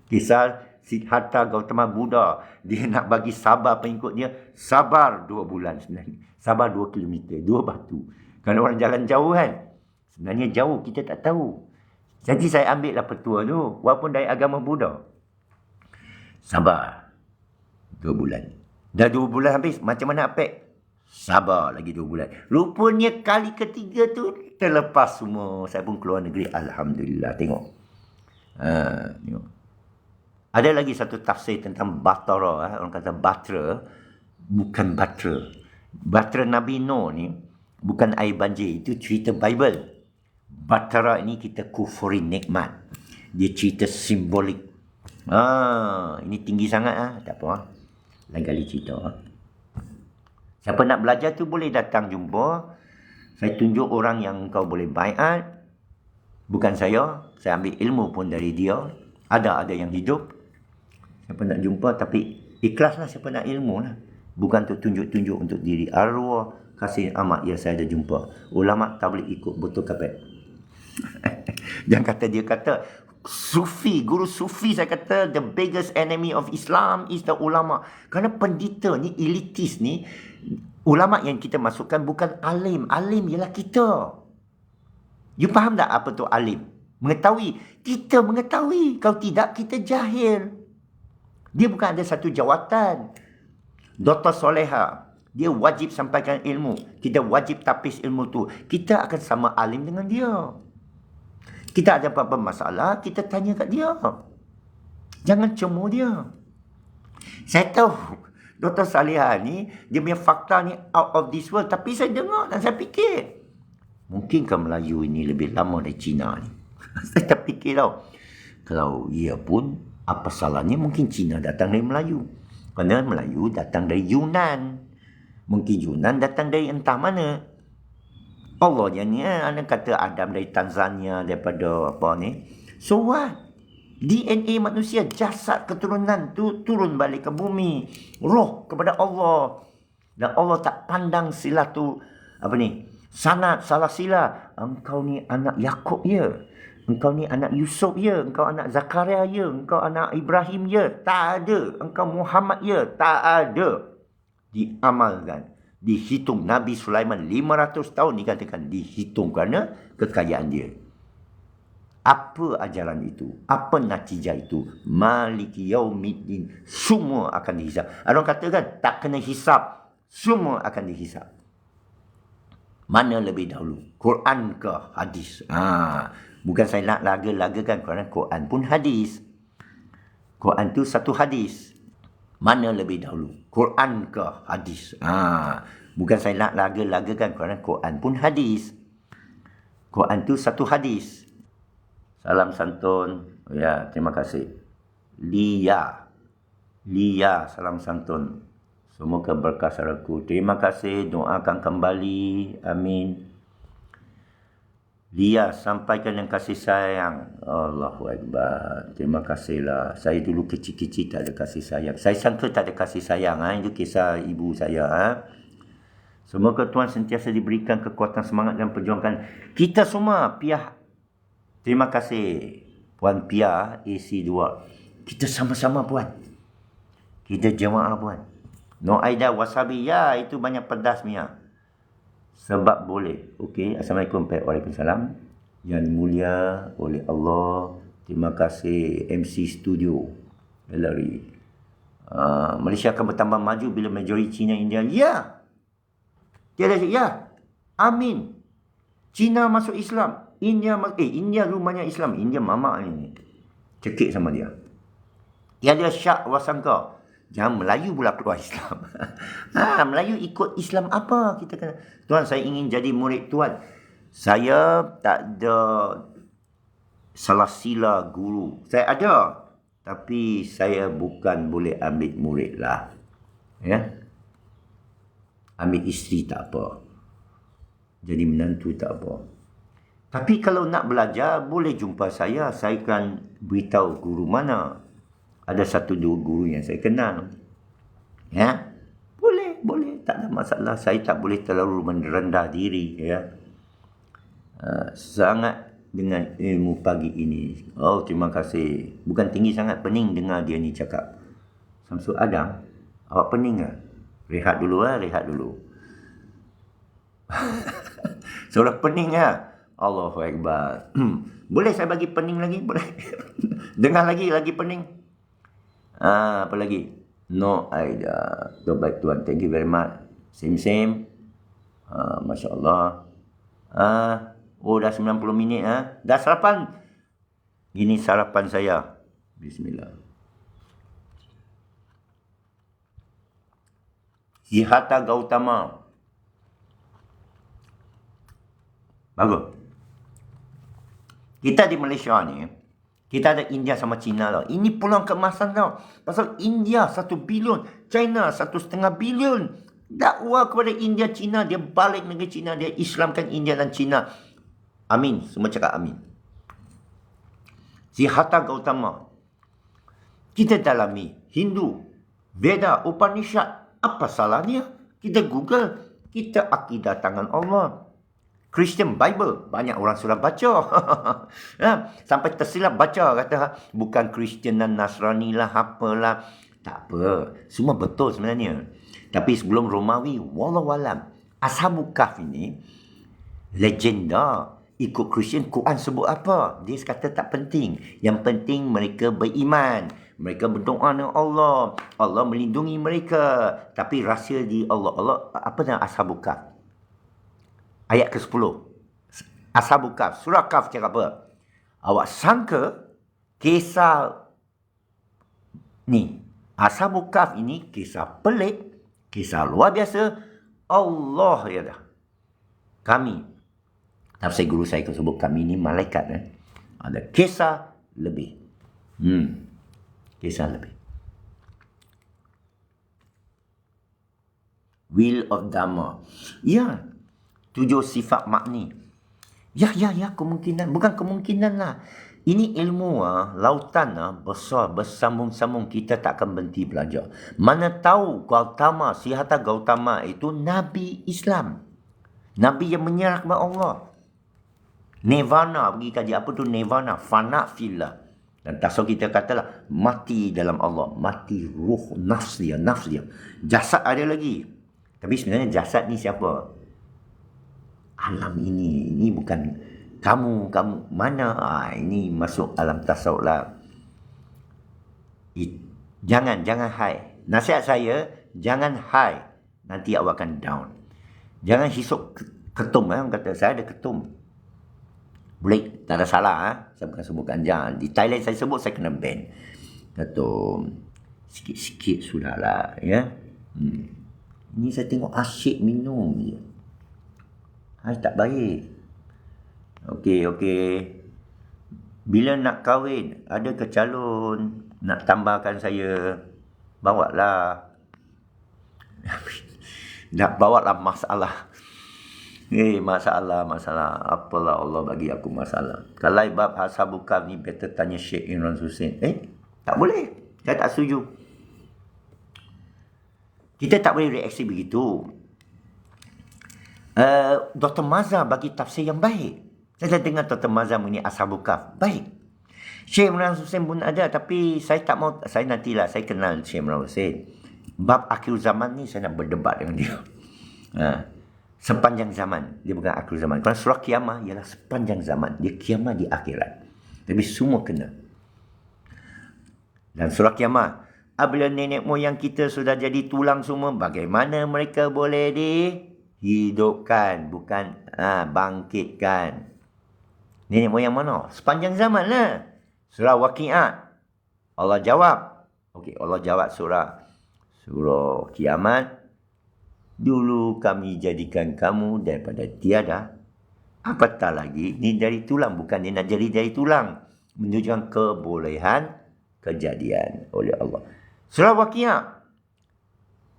Kisah Siddhartha Gautama Buddha. Dia nak bagi sabar pengikut dia. Sabar 2 bulan sebenarnya. Sabar 2 kilometer, 2 batu. Kerana orang jalan jauh kan. Sebenarnya jauh, kita tak tahu. Jadi saya ambil lah petua tu. Walaupun dari agama Buddha. Sabar 2 bulan. Dah 2 bulan habis. Macam mana Apek? Sabar lagi 2 bulan. Rupanya kali ketiga tu terlepas semua. Saya pun keluar negeri. Alhamdulillah. Tengok. Tengok. Ada lagi satu tafsir tentang Batara. Orang kata Batra. Bukan Batra. Batra Nabi Nuh ni bukan air banjir. Itu cerita Bible. Batara ini kita kufuri nikmat. Dia cerita simbolik. Ini tinggi sangat. Tak apa. Lain kali cerita. Siapa nak belajar tu boleh datang jumpa. Saya tunjuk orang yang kau boleh baiat. Bukan saya. Saya ambil ilmu pun dari dia. Ada yang hidup. Siapa nak jumpa tapi ikhlaslah siapa nak ilmu lah. Bukan untuk tunjuk-tunjuk untuk diri. Arwah kasih amat ya saya dah jumpa. Ulama tak boleh ikut botol kapet. Jangan kata dia kata Sufi, guru Sufi saya kata the biggest enemy of Islam is the ulama. Kerana pendeta ni, elitis ni, ulama yang kita masukkan bukan alim. Alim ialah kita. You faham tak apa tu alim? Mengetahui. Kita mengetahui. Kalau tidak, kita jahil. Dia bukan ada satu jawatan. Dr. Soleha, dia wajib sampaikan ilmu. Kita wajib tapis ilmu tu. Kita akan sama alim dengan dia. Kita ada apa-apa masalah, kita tanya kat dia. Jangan cemooh dia. Saya tahu Dr. Saliha ni, dia punya fakta ni out of this world. Tapi saya dengar dan saya fikir, mungkinkah Melayu ini lebih lama dari Cina ni? Saya tak fikir tau. Kalau ia pun, apa salahnya mungkin Cina datang dari Melayu. Kerana Melayu datang dari Yunan. Mungkin Yunan datang dari entah mana. Allah yang ni, anda kata Adam dari Tanzania, daripada apa ni. So what? DNA manusia, jasad keturunan tu turun balik ke bumi. Roh kepada Allah. Dan Allah tak pandang sila tu, apa ni, sanad, salah sila. Engkau ni anak Yakub ya. Engkau ni anak Yusuf ya. Engkau anak Zakaria ya. Engkau anak Ibrahim ya. Tak ada. Engkau Muhammad ya. Tak ada. Diamalkan. Dihitung Nabi Sulaiman 500 tahun dikatakan dihitung kerana kekayaan dia. Apa ajaran itu? Apa natijah itu? Maliki yaumiddin. Semua akan dihisap. Orang katakan tak kena hisap. Semua akan dihisap. Mana lebih dahulu? Quran ke hadis? Bukan saya nak laga-lagakan kerana Quran pun hadis. Quran tu satu hadis. Mana lebih dahulu? Quran ke hadis? Bukan saya nak laga-lagakan kerana Quran pun hadis. Quran tu satu hadis. Salam santun. Ya, terima kasih. Lia, salam santun. Semoga berkah saudaraku. Terima kasih. Doakan kembali. Amin. Lia, sampaikan yang kasih sayang. Allahu Akbar. Terima kasihlah. Saya dulu kecil-kecil tak ada kasih sayang. Saya sangka tak ada kasih sayang. Itu kisah ibu saya. Semoga Tuhan sentiasa diberikan kekuatan semangat dan perjuangan. Kita semua, Pia. Terima kasih. Puan Pia, AC2. Kita sama-sama puan. Kita jemaah puan. No Aida wasabi. Ya, itu banyak pedas Mia. Sebab boleh. Okey. Assalamualaikum. Waalaikumsalam. Yang mulia oleh Allah. Terima kasih MC Studio. Gallery. Malaysia akan bertambah maju bila majoriti Cina India. Ya. Tiada. Ya. Amin. Cina masuk Islam. India rumahnya Islam. India mamak ni. Cekik sama dia. Tiada syak wasangka. Jangan Melayu pula keluar Islam. Melayu ikut Islam apa? Kita kena. Tuan, saya ingin jadi murid Tuan. Saya tak ada salah sila guru. Saya ada. Tapi saya bukan boleh ambil murid lah. Ya. Ambil isteri tak apa. Jadi menantu tak apa. Tapi kalau nak belajar, boleh jumpa saya. Saya akan beritahu guru mana. Ada satu dua guru yang saya kenal. Ya. Boleh. Tak ada masalah. Saya tak boleh terlalu merendah diri. Ya. Sangat dengan ilmu pagi ini. Oh, terima kasih. Bukan tinggi sangat, pening dengar dia ni cakap. Samsul Adam, awak pening ke? Rehat dulu. Sudah pening ya? Allahu Akbar. Boleh saya bagi pening lagi? Boleh. Dengar lagi pening. Apa lagi? No Aida. Baik Tuan, thank you very much. Same. Masya Allah. Dah 90 minit. Dah sarapan. Ini sarapan saya. Bismillah. Siddhartha Gautama. Bagus. Kita di Malaysia ni, kita ada India sama China tau. Ini peluang keemasan tau. Pasal India 1 bilion, China 1,5 bilion. Dakwah kepada India, China, dia balik negeri China, dia Islamkan India dan China. Amin. Semua cakap amin. Siddhartha Gautama. Kita dalami Hindu, Veda, Upanishad. Apa salahnya? Kita Google. Kita akidah tangan Allah. Christian Bible, banyak orang sudah baca. Sampai tersilap baca, kata bukan Christian dan Nasrani lah, apalah. Tak apa, semua betul sebenarnya. Tapi sebelum Romawi, wallahualam, Ashabul Kahf ini legenda. Ikut Christian, Quran sebut apa? Dia kata tak penting. Yang penting mereka beriman. Mereka berdoa dengan Allah. Allah melindungi mereka. Tapi rahsia di Allah. Apa nama Ashabul Kahf? Ayat ke-10. Ashabul Kahf. Surah Kahf cakap apa? Awak sangka kisah ni, Ashabul Kahf ini kisah pelik, kisah luar biasa. Allah ya dah. Kami, tafsir guru saya sebut kami ni malaikat. Ada kisah lebih. Kisah lebih. Wheel of Dharma. Ya. 7 sifat makni. Ya, kemungkinan. Bukan kemungkinan lah. Ini ilmu lautan besar, bersambung-sambung. Kita tak akan berhenti belajar. Mana tahu Gautama, Siddhartha Gautama itu Nabi Islam. Nabi yang menyerah kepada Allah. Nirvana, pergi kaji apa tu nirvana. Fana fillah. Dan tasawuf kita katalah, mati dalam Allah. Mati ruh, nafs dia. Jasad ada lagi. Tapi sebenarnya jasad ni siapa? Alam ini bukan kamu mana? Ini masuk alam tasawuf lah. Jangan high. Nasihat saya, jangan high. Nanti awak akan down. Jangan hisap ketum. Orang kata, saya ada ketum. Boleh, tak ada salah. Saya bukan sebut ganja. Di Thailand saya sebut, saya kena ban. Ketum. Sikit-sikit sudahlah. Ya. Ini saya tengok asyik minum je. Tak baik. Okey. Bila nak kahwin, ada ke calon nak tambahkan saya? Bawalah. Nak bawalah masalah. Masalah. Apalah Allah bagi aku masalah. Kalau bab Ashabul Kahf ni, better tanya Syekh Imran Hussein. Tak boleh. Saya tak setuju. Kita tak boleh reaksi begitu. Dr. Mazhar bagi tafsir yang baik. Saya dah dengar Dr. Mazhar mengenai Ashabul Kahf. Baik. Syekh Imran Hussein pun ada, tapi saya tak mau, saya nantilah, saya kenal Syekh Imran Hussein. Bab akhir zaman ni saya nak berdebat dengan dia. Sepanjang zaman. Dia bukan akhir zaman. Kerana surah kiamah ialah sepanjang zaman. Dia kiamah di akhirat. Tapi semua kena. Dan surah kiamah, apabila nenek moyang kita sudah jadi tulang semua, bagaimana mereka boleh hidupkan, bukan bangkitkan. Nenek moyang mana? Sepanjang zaman lah. Surah Waqi'ah. Allah jawab. Allah jawab surah Kiamat. Dulu kami jadikan kamu daripada tiada. Apatah lagi, ni dari tulang. Bukan dia nak jadi dari tulang. Menunjukkan kebolehan kejadian oleh Allah. Surah Waqi'ah.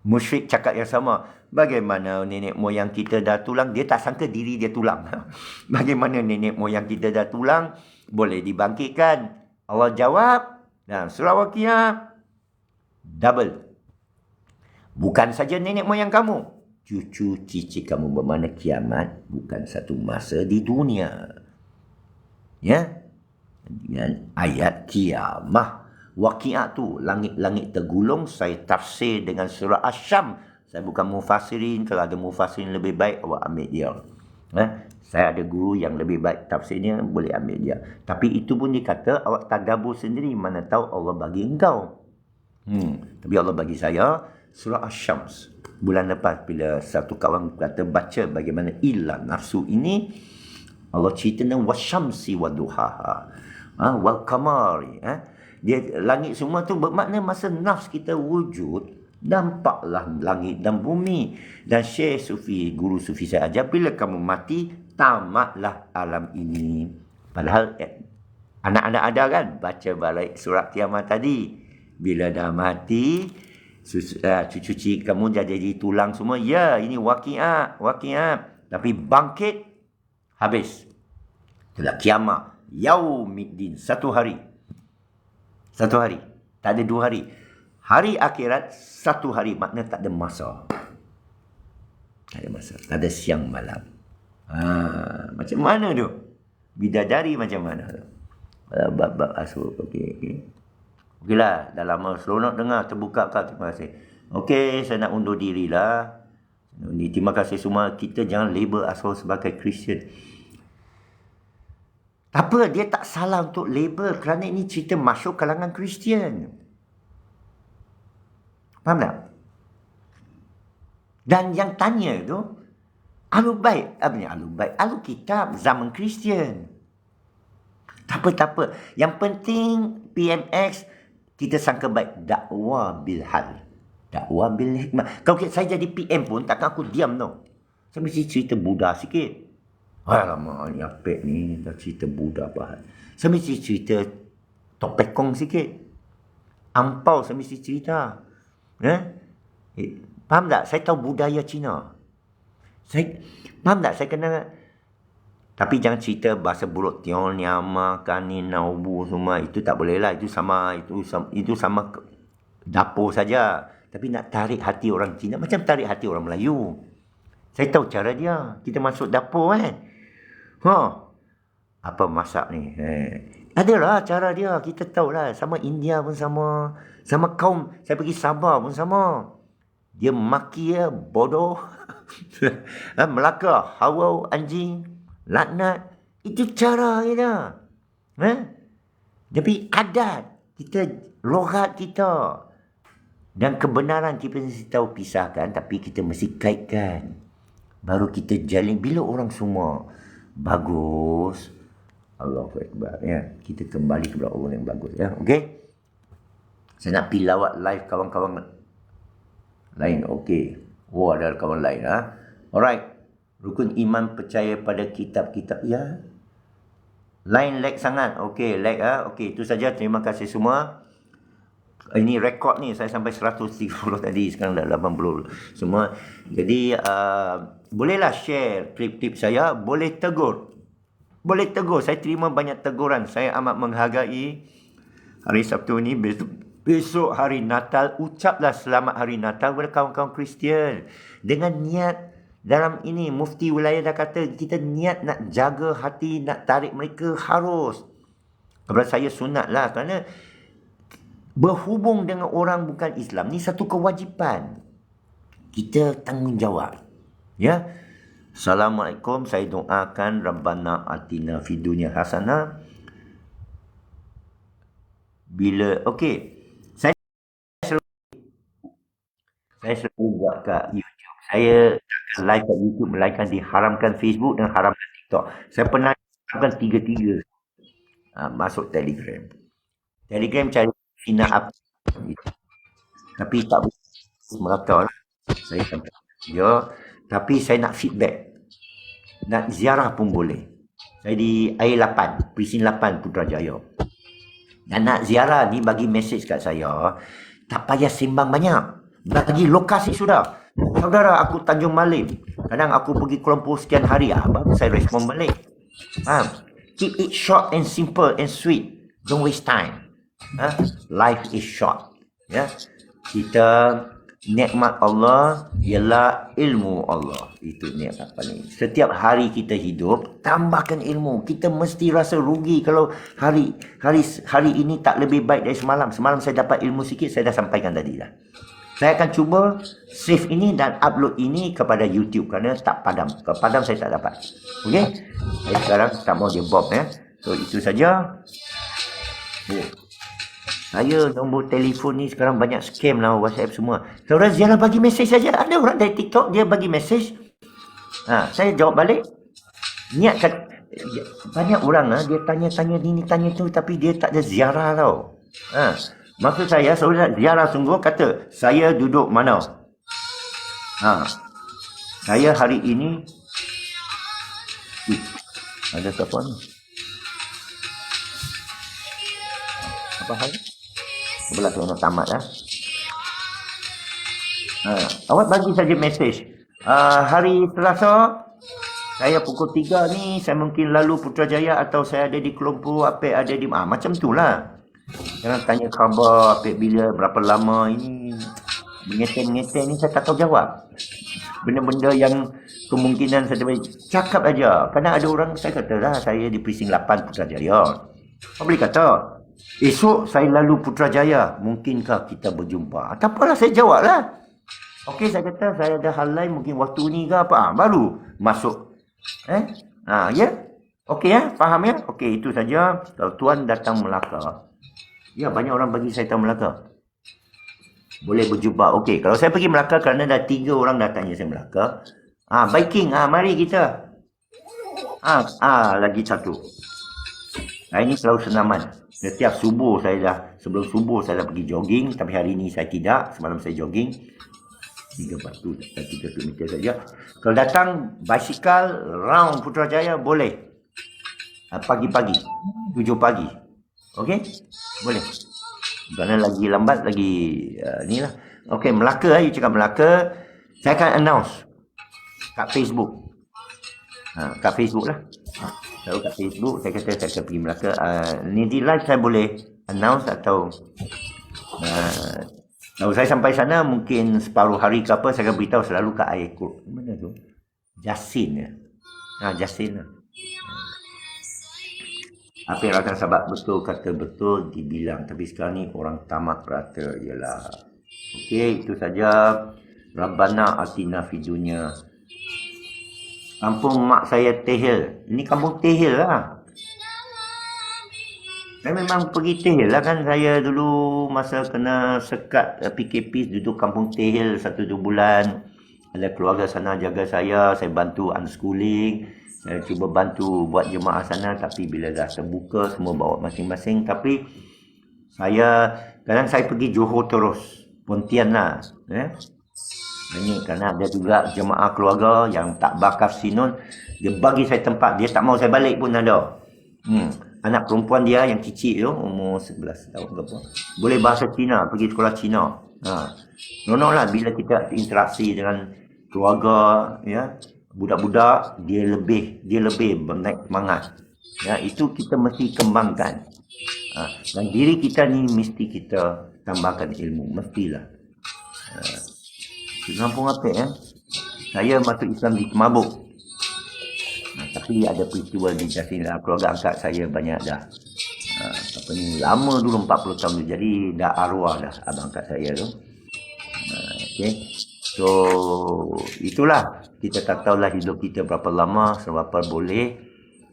Musyrik cakap yang sama. Bagaimana nenek moyang kita dah tulang? Dia tak sangka diri dia tulang. Bagaimana nenek moyang kita dah tulang? Boleh dibangkitkan. Allah jawab. Dalam surah Waqi'ah. Double. Bukan saja nenek moyang kamu. Cucu cici kamu. Bermakna kiamat bukan satu masa di dunia. Ya. Dengan ayat kiamah. Waqi'ah tu. Langit-langit tergulung. Saya tafsir dengan surah Asy-Syams. Saya bukan mufassirin. Kalau ada mufassirin lebih baik, awak ambil dia. Saya ada guru yang lebih baik tafsirnya, boleh ambil dia. Tapi itu pun dikata awak tadabbur sendiri. Mana tahu Allah bagi engkau. Tapi Allah bagi saya surah Asy-Syams. Bulan lepas bila satu kawan kata baca bagaimana illa nafsu ini, Allah cerita tentang wasyamsi waduhaha, wal qamari. Dia langit semua tu bermakna masa nafs kita wujud, nampaklah langit dan bumi. Dan Syekh Sufi, guru Sufi saya ajar, bila kamu mati, tamatlah alam ini. Padahal anak-anak ada kan baca balik surat kiamat tadi. Bila dah mati, cucu kamu dah jadi tulang semua. Ya, ini waqi'ah. Tapi bangkit, habis. Itulah kiamat. Yaumiddin, satu hari. Tak ada 2 hari. Hari akhirat, 1 hari. Makna tak ada masa. Tak ada siang malam. Macam mana tu? Bidadari macam mana tu? Bab-bab asur. Okeylah, dah lama seronok dengar, terbuka kau. Terima kasih. Okey, saya nak undur dirilah. Terima kasih semua. Kita jangan label asal sebagai Kristian. Apa, dia tak salah untuk label kerana ini cerita masuk kalangan Kristian. Faham tak? Dan yang tanya tu, Ahlul Bait, Ahlul Kitab zaman Kristian. Tak apa. Yang penting PMX, kita sangka baik. Dakwah bil hal. Dakwah bil hikmah. Kalau saya jadi PM pun, takkan aku diam tau. Saya mesti cerita Buddha sikit. Alamak, ni apek ni, dah cerita Buddha apa. Saya mesti cerita Topekong sikit. Ampau saya mesti cerita. Faham tak? Saya tahu budaya Cina. Faham tak? Saya kena... Tapi jangan cerita bahasa buruk Tiong, Nyama, Kani, Naubu semua. Itu tak boleh lah. Itu sama dapur saja. Tapi nak tarik hati orang Cina macam tarik hati orang Melayu. Saya tahu cara dia. Kita masuk dapur kan. Apa masak ni? Adalah cara dia. Kita tahulah. Sama India pun sama. Sama kaum. Saya pergi Sabah pun sama. Dia maki ya, bodoh. Melaka, hawa, anjing, laknat. Itu cara kita. Tapi adat kita, loghat kita dan kebenaran kita mesti tahu pisahkan, tapi kita mesti kaitkan. Baru kita jalin. Bila orang semua bagus, Allahu Akbar, ya, kita kembali kepada Allah yang bagus, ya. Okey, saya nak pergi lawat live kawan-kawan lain. Okey, ada kawan lain. Alright, rukun iman percaya pada kitab-kitab, ya. Lain lag sangat. Okey, lag. Okey, itu saja. Terima kasih semua. Ini rekod ni, saya sampai 130 tadi, sekarang dah 80 semua. Jadi bolehlah share klip-klip saya, boleh tegur. Saya terima banyak teguran. Saya amat menghargai hari Sabtu ni. Besok hari Natal, ucaplah selamat hari Natal kepada kawan-kawan Kristian. Dengan niat, dalam ini mufti wilayah dah kata, kita niat nak jaga hati, nak tarik mereka harus. Kepada saya sunat lah, kerana berhubung dengan orang bukan Islam ni satu kewajipan. Kita tanggungjawab. Ya. Assalamualaikum. Saya doakan Rabbana atina fid dunya hasanah. Okey. Saya selalu buat kat YouTube. Saya akan live kat YouTube, melainkan diharamkan Facebook dan haramkan TikTok. Saya pernah haramkan tiga-tiga. Masuk Telegram. Telegram cari Fina apa. Tapi tak boleh merata lah. Saya sampai dia. Tapi saya nak feedback. Nak ziarah pun boleh. Saya di Air 8, Presin 8 Putrajaya. Dan nak ziarah ni bagi mesej kat saya. Tak payah sembang banyak. Bagi lokasi sudah. Saudara, aku Tanjung Malim. Kadang aku pergi Kuala Lumpur sekian hari. Baru saya respon balik. Keep it short and simple and sweet. Don't waste time. Life is short. Ya. Kita nikmat Allah ialah ilmu Allah. Itu nikmat paling. Setiap hari kita hidup, tambahkan ilmu. Kita mesti rasa rugi kalau hari ini tak lebih baik dari semalam. Semalam saya dapat ilmu sikit, saya dah sampaikan tadi dah. Saya akan cuba save ini dan upload ini kepada YouTube kerana tak padam. Kalau padam saya tak dapat. Okey? Saya sekarang tak mau dia bomb, ya. So itu saja. Saya nombor telefon ni sekarang banyak scam lah, WhatsApp semua. Saudara ziarah bagi mesej saja. Ada orang dari TikTok dia bagi mesej. Saya jawab balik. Niat kat, banyak orang dia tanya-tanya ni tanya tu tapi dia tak ada ziarah tau. Maksud saya saudara ziarah sungguh kata saya duduk mana. Saya hari ini ada siapa ni? Apa hal? Sebelah tu nak tamat lah. Awak bagi saja mesej. Hari Selasa saya pukul 3 ni saya mungkin lalu Putrajaya atau saya ada di Kelompo, Apek ada di macam tu lah. Jangan tanya khabar Apek bila berapa lama ini. Mengeteng-ngeteng ni saya tak tahu jawab. Benda-benda yang kemungkinan saya cakap aja. Kadang ada orang saya kata lah saya di precinct 8 Putrajaya. Apa boleh kata esok saya lalu Putrajaya, mungkinkah kita berjumpa? Tak apalah, saya jawab lah. Okey, saya kata saya ada hal lain, mungkin waktu ni ke apa. Baru masuk. Ya? Okey ya? Faham ya? Okey, itu saja. Kalau tuan datang Melaka, ya banyak orang bagi saya tahu Melaka. Boleh berjumpa. Okey, kalau saya pergi Melaka kerana dah 3 orang datangnya saya Melaka. Biking, mari kita. Lagi satu. Ini selalu senaman. Setiap subuh sebelum subuh saya dah pergi jogging, tapi hari ini saya tidak. Semalam saya jogging 3 km saja. Kalau datang basikal round Putrajaya boleh. Pagi-pagi 7 pagi. Okey? Boleh. Kerana lagi lambat lagi ni lah. Okey, Melaka, you cakap Melaka, saya akan announce kat Facebook. Kat Facebook lah. Tahu kat Facebook, saya kata saya akan pergi Melaka. Ni di live saya boleh announce atau kalau saya sampai sana mungkin separuh hari ke apa, saya akan beritahu selalu kat air kur. Mana tu? Jasin ya. Jasin lah. Apa yang rakan sahabat betul kata betul dibilang, tapi sekarang ni orang tamak rata ialah. Okey, itu saja. Rabbana atina fid dunya. Kampung mak saya Tehil. Ini kampung Tehil lah. Saya memang pergi Tehil lah kan. Saya dulu masa kena sekat PKP duduk kampung Tehil 1-2 bulan. Ada keluarga sana jaga saya bantu unschooling. Saya cuba bantu buat jemaah sana. Tapi bila dah terbuka semua bawa masing-masing. Tapi kadang saya pergi Johor terus. Pontian lah. Ini kerana ada juga jemaah keluarga yang tak bakar Sinun. Dia bagi saya tempat. Dia tak mau saya balik pun ada. Anak perempuan dia yang kecil tu, umur 11 tahun ke apa, boleh bahasa Cina, pergi sekolah Cina. Seronok lah bila kita interaksi dengan keluarga, ya. Budak-budak dia lebih naik semangat. Ya, itu kita mesti kembangkan. Dan diri kita ni mesti kita tambahkan ilmu, mestilah. Di kampung Apek saya masuk Islam di Kemabuk. Tapi ada peristiwa di Jasin lah. Keluarga angkat saya banyak dah. Lama dulu 40 tahun tu. Jadi dah arwah dah abang angkat saya tu. Okay. So itulah. Kita tak tahulah hidup kita berapa lama, seberapa boleh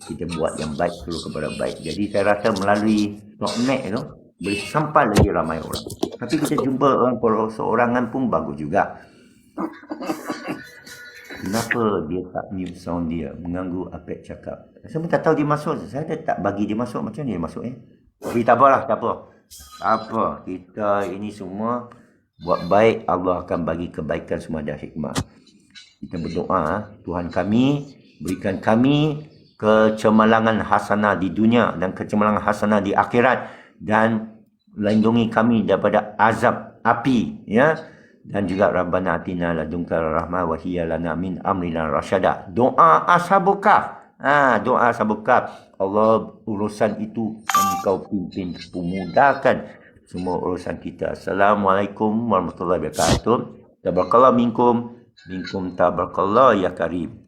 kita buat yang baik dulu kepada baik. Jadi saya rasa melalui Toknet tu boleh sampai lagi ramai orang. Tapi kita jumpa orang seorangan pun bagus juga. Kenapa dia tak mute sound dia, mengganggu Apek cakap. Saya pun tak tahu dia masuk. Saya tak bagi dia masuk. Macam ni dia masuk Tapi tak apalah, tak apa. Kita ini semua buat baik, Allah akan bagi kebaikan semua ada hikmah. Kita berdoa, Tuhan kami berikan kami kecemerlangan hasanah di dunia dan kecemerlangan hasanah di akhirat, dan lindungi kami daripada azab api, ya. Dan juga Rabbana atina ladunka rahmah wa hiya lana min amrina rasyada. Doa Ashabul Kahf. Doa Ashabul Kahf. Allah, urusan itu engkau pimpin, pemudahkan semua urusan kita. Assalamualaikum warahmatullahi wabarakatuh. Tabarakallah minkum tabarakallah ya karim.